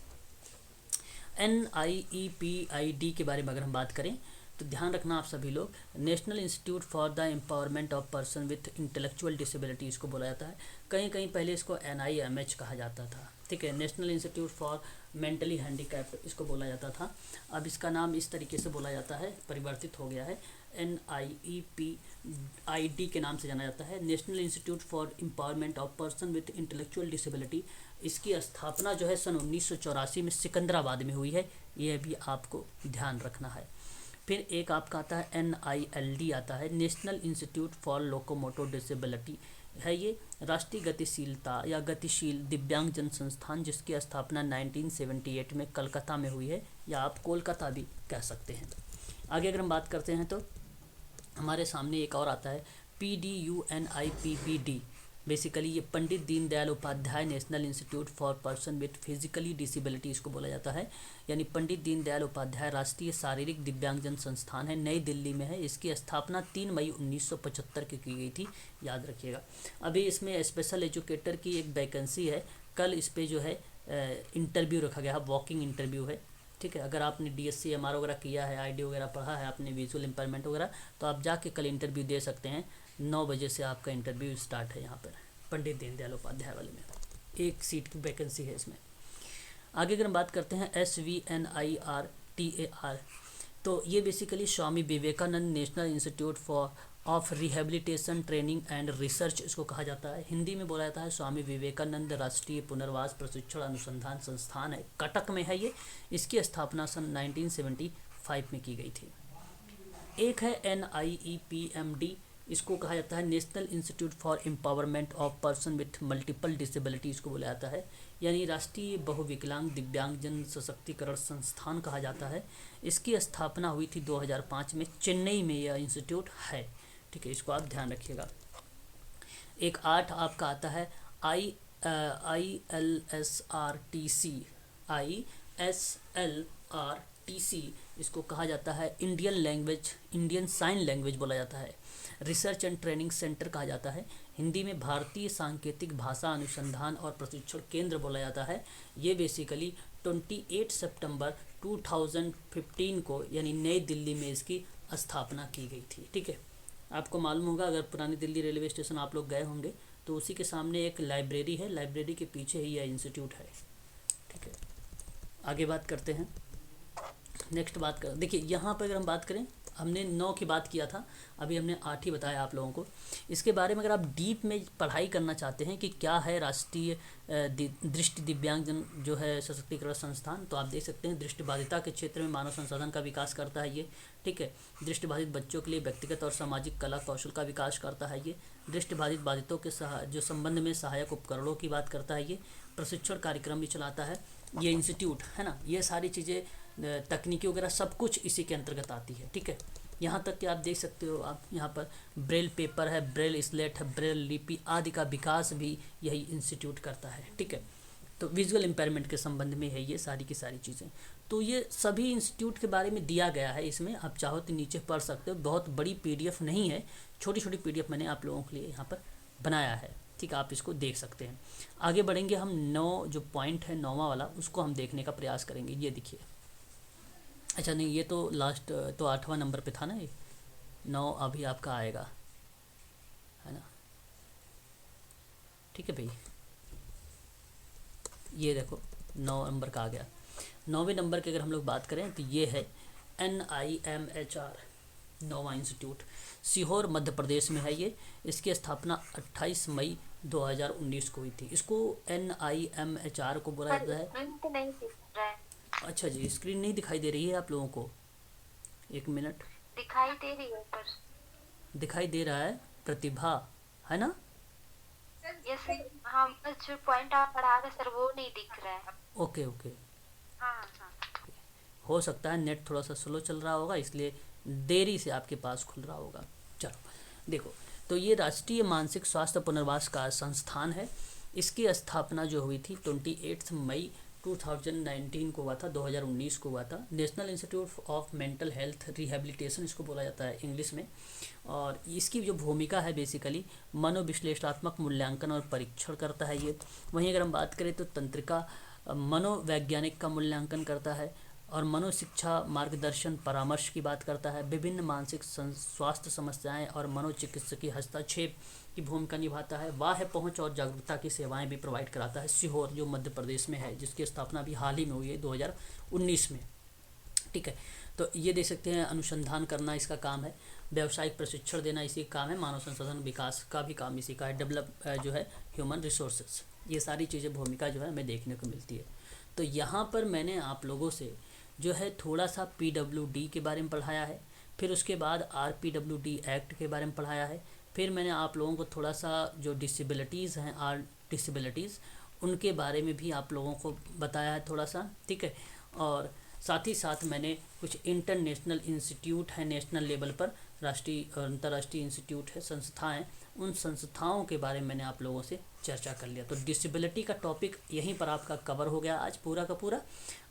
Speaker 1: NIEPID के बारे में अगर हम बात करें तो ध्यान रखना आप सभी लोग, national institute for the empowerment of person with intellectual disability इसको बोला जाता है। कहीं कहीं पहले इसको NIMH कहा जाता था, ठीक है, national institute for mentally handicapped इसको बोला जाता था। अब इसका नाम इस तरीके से बोला जाता है, परिवर्तित हो गया है, NIEPID के नाम से जाना जाता है, national institute for empowerment of person with intellectual disability. इसकी स्थापना जो है सन 1984 में सिकंदराबाद में हुई है, यह भी आपको ध्यान रखना है। फिर एक आपका आता है NILD आता है, national institute for locomotor disability है, ये राष्ट्रीय गतिशीलता या गतिशील दिव्यांगजन संस्थान, जिसकी स्थापना 1978 में कलकत्ता में हुई है, या आप कोलकाता भी कह सकते हैं। आगे अगर हम बात करते हैं तो हमारे सामने एक और आता है PDUNIPPD। बेसिकली ये Pandit Deendayal Upadhyaya national institute for person with physically disability इसको बोला जाता है, यानी पंडित दीनदयाल उपाध्याय राष्ट्रीय शारीरिक दिव्यांगजन संस्थान है, नई दिल्ली में है। इसकी स्थापना 3 मई 1975 की गई थी, याद रखिएगा। अभी इसमें स्पेशल एजुकेटर की एक वैकेंसी है, कल इस पे जो है इंटरव्यू रखा गया है, वॉकिंग इंटरव्यू है। ठीक है, अगर आपने DSC MR वगैरह किया है, ID वगैरह पढ़ा है, आपने विजुअल इम्पेयरमेंट वगैरह, तो आप जाके कल इंटरव्यू दे सकते हैं। 9 बजे से आपका इंटरव्यू स्टार्ट है यहाँ पर पंडित दीनदयाल उपाध्याय वाले में। एक सीट की वैकेंसी है इसमें। आगे अगर हम बात करते हैं SVNIRTAR, तो ये basically Swami Vivekananda national institute of rehabilitation training and research इसको कहा जाता है। हिंदी में बोला जाता है स्वामी विवेकानंद राष्ट्रीय पुनर्वास प्रशिक्षण अनुसंधान संस्थान है, कटक में है ये। इसकी स्थापना सन 1975 में की गई थी। एक है NIEPMD, इसको कहा जाता है national institute for empowerment of person with multiple disability, इसको बोला जाता है, यानी राष्ट्रीय बहुविकलांग दिव्यांगजन सशक्तिकरण संस्थान कहा जाता है। इसकी स्थापना हुई थी 2005 में, चेन्नई में यह इंस्टीट्यूट है। ठीक है, इसको आप ध्यान रखिएगा। एक 8 आपका आता है ILSRTC, इसको कहा जाता है इंडियन साइन लैंग्वेज बोला जाता है। रिसर्च एंड ट्रेनिंग सेंटर कहा जाता है, हिंदी में भारतीय सांकेतिक भाषा अनुसंधान और प्रशिक्षण केंद्र बोला जाता है। ये बेसिकली 28 सितंबर 2015 को यानी नई दिल्ली में इसकी स्थापना की गई थी। ठीक है, आपको मालूम होगा, अगर पुरानी दिल्ली रेलवे स्टेशन आप लोग गए होंगे तो उसी के सामने एक लाइब्रेरी है, लाइब्रेरी के पीछे ही यह इंस्टीट्यूट है। ठीक है, आगे बात करते हैं। नेक्स्ट बात कर, देखिए यहाँ पर अगर हम बात करें, हमने 9 की बात किया था, अभी हमने 8 ही बताया आप लोगों को। इसके बारे में अगर आप डीप में पढ़ाई करना चाहते हैं कि क्या है राष्ट्रीय दृष्टि दिव्यांगजन जो है सशक्तिकरण संस्थान, तो आप देख सकते हैं दृष्टिबाधिता के क्षेत्र में मानव संसाधन का विकास करता है ये। ठीक है, दृष्टिबाधित बच्चों के लिए व्यक्तिगत और सामाजिक कला कौशल का विकास करता है ये। दृष्टिबाधित बाधितों के जो संबंध में सहायक उपकरणों की बात करता है ये। प्रशिक्षण कार्यक्रम भी चलाता है ये इंस्टीट्यूट, है ना। ये सारी चीज़ें तकनीकी वगैरह सब कुछ इसी के अंतर्गत आती है। ठीक है, यहाँ तक कि आप देख सकते हो, आप यहाँ पर ब्रेल पेपर है, ब्रेल स्लेट है, ब्रेल लिपि आदि का विकास भी यही इंस्टीट्यूट करता है। ठीक है, तो विजुअल इम्पेयरमेंट के संबंध में है ये सारी की सारी चीज़ें। तो ये सभी इंस्टीट्यूट के बारे में दिया गया है इसमें, आप चाहो तो नीचे पढ़ सकते हो। बहुत बड़ी PDF नहीं है, छोटी छोटी PDF मैंने आप लोगों के लिए यहाँ पर बनाया है। ठीक है, आप इसको देख सकते हैं। आगे बढ़ेंगे हम 9 जो पॉइंट है 9वां वाला, उसको हम देखने का प्रयास करेंगे। ये देखिए, अच्छा नहीं, ये तो लास्ट तो 8वां नंबर पे था ना, ये 9 अभी आपका आएगा, है ना। ठीक है भाई, ये देखो 9 नंबर का आ गया। 9वें नंबर की अगर हम लोग बात करें तो ये है NIMHR, 9वां इंस्टीट्यूट, सीहोर मध्य प्रदेश में है ये। इसकी स्थापना 28 मई 2019 को हुई थी। इसको NIMHR को बोला जाता है। अच्छा जी, स्क्रीन नहीं दिखाई दे रही है आप लोगों को? एक मिनट,
Speaker 3: दिखाई दे रही है पर
Speaker 1: दिखाई दे रहा है प्रतिभा, है ना।
Speaker 3: ये सर, हाँ, बस जो पॉइंट आप पढ़ा रहे सर वो नहीं दिख रहा है।
Speaker 1: ओके ओके,
Speaker 3: हाँ हाँ,
Speaker 1: हो सकता है नेट थोड़ा सा स्लो चल रहा होगा, इसलिए देरी से आपके पास खुल रहा होगा। चलो देखो, तो ये राष्ट्रीय मानसिक स्वास्थ्य पुनर्वास का संस्थान है। इसकी स्थापना जो हुई थी 28 मई 2019 को हुआ था, 2019 को हुआ था। National institute of mental health rehabilitation इसको बोला जाता है इंग्लिश में। और इसकी जो भूमिका है बेसिकली मनोविश्लेषणात्मक मूल्यांकन और परीक्षण करता है ये। वहीं अगर हम बात करें तो तंत्रिका मनोवैज्ञानिक का मूल्यांकन करता है और मनोशिक्षा मार्गदर्शन परामर्श की बात करता है। विभिन्न मानसिक स्वास्थ्य समस्याएं और मनोचिकित्सकीय हस्तक्षेप की भूमिका निभाता है। बाह्य पहुंच और जागरूकता की सेवाएं भी प्रोवाइड कराता है। सीहोर जो मध्य प्रदेश में है, जिसकी स्थापना भी हाल ही में हुई है 2019 में। ठीक है, तो ये देख सकते हैं अनुसंधान करना इसका काम है, व्यावसायिक प्रशिक्षण देना इसी का काम है, मानव संसाधन विकास का भी काम इसी का है, डेवलप जो है ह्यूमन रिसोर्सेज, ये सारी चीज़ें भूमिका जो है हमें देखने को मिलती है। तो यहाँ पर मैंने आप लोगों से जो है थोड़ा सा PWD के बारे में पढ़ाया है, फिर उसके बाद RPWD एक्ट के बारे में पढ़ाया है, फिर मैंने आप लोगों को थोड़ा सा जो डिसेबिलिटीज़ हैं डिसेबिलिटीज़ उनके बारे में भी आप लोगों को बताया है थोड़ा सा। ठीक है, और साथ ही साथ मैंने कुछ इंटरनेशनल इंस्टीट्यूट हैं नेशनल लेवल पर, राष्ट्रीय और अंतर्राष्ट्रीय इंस्टीट्यूट है, संस्थाएं, उन संस्थाओं के बारे में मैंने आप लोगों से चर्चा कर लिया। तो डिसेबिलिटी का टॉपिक यहीं पर आपका कवर हो गया आज पूरा का पूरा।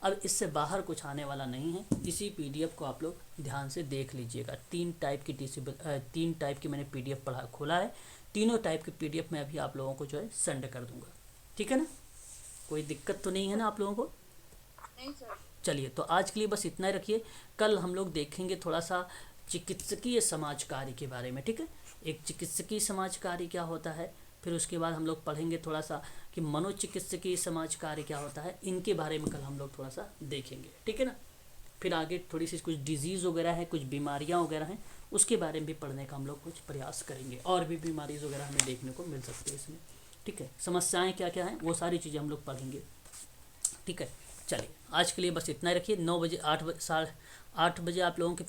Speaker 1: अब इससे बाहर कुछ आने वाला नहीं है। इसी PDF को आप लोग ध्यान से देख लीजिएगा। 3 टाइप की मैंने PDF खोला है। तीनों टाइप के PDF मैं अभी आप लोगों को जो है सेंड कर दूंगा। ठीक है ना। कोई दिक्कत तो नहीं है ना आप लोगों को?
Speaker 3: नहीं सर।
Speaker 1: चलिए, तो आज के लिए बस इतना ही रखिए। कल हम लोग देखेंगे थोड़ा सा चिकित्सकीय समाज कार्य के बारे में, ठीक है। एक चिकित्सकीय समाज कार्य क्या होता है, फिर उसके बाद हम लोग पढ़ेंगे थोड़ा सा कि मनोचिकित्सकीय समाज कार्य क्या होता है। इनके बारे में कल हम लोग थोड़ा सा देखेंगे, ठीक है ना। फिर आगे थोड़ी सी कुछ डिजीज़ वगैरह है, कुछ बीमारियां वगैरह हैं, उसके बारे में भी पढ़ने का हम लोग कुछ प्रयास करेंगे। और भी बीमारी वगैरह हमें देखने को मिल सकती है इसमें, ठीक है। समस्याएं क्या क्या हैं वो सारी चीज़ें हम लोग पढ़ेंगे, ठीक है। चलिए, आज के लिए बस इतना ही रखिए। 9 बजे 8 बजे 8:30 बजे आप लोगों के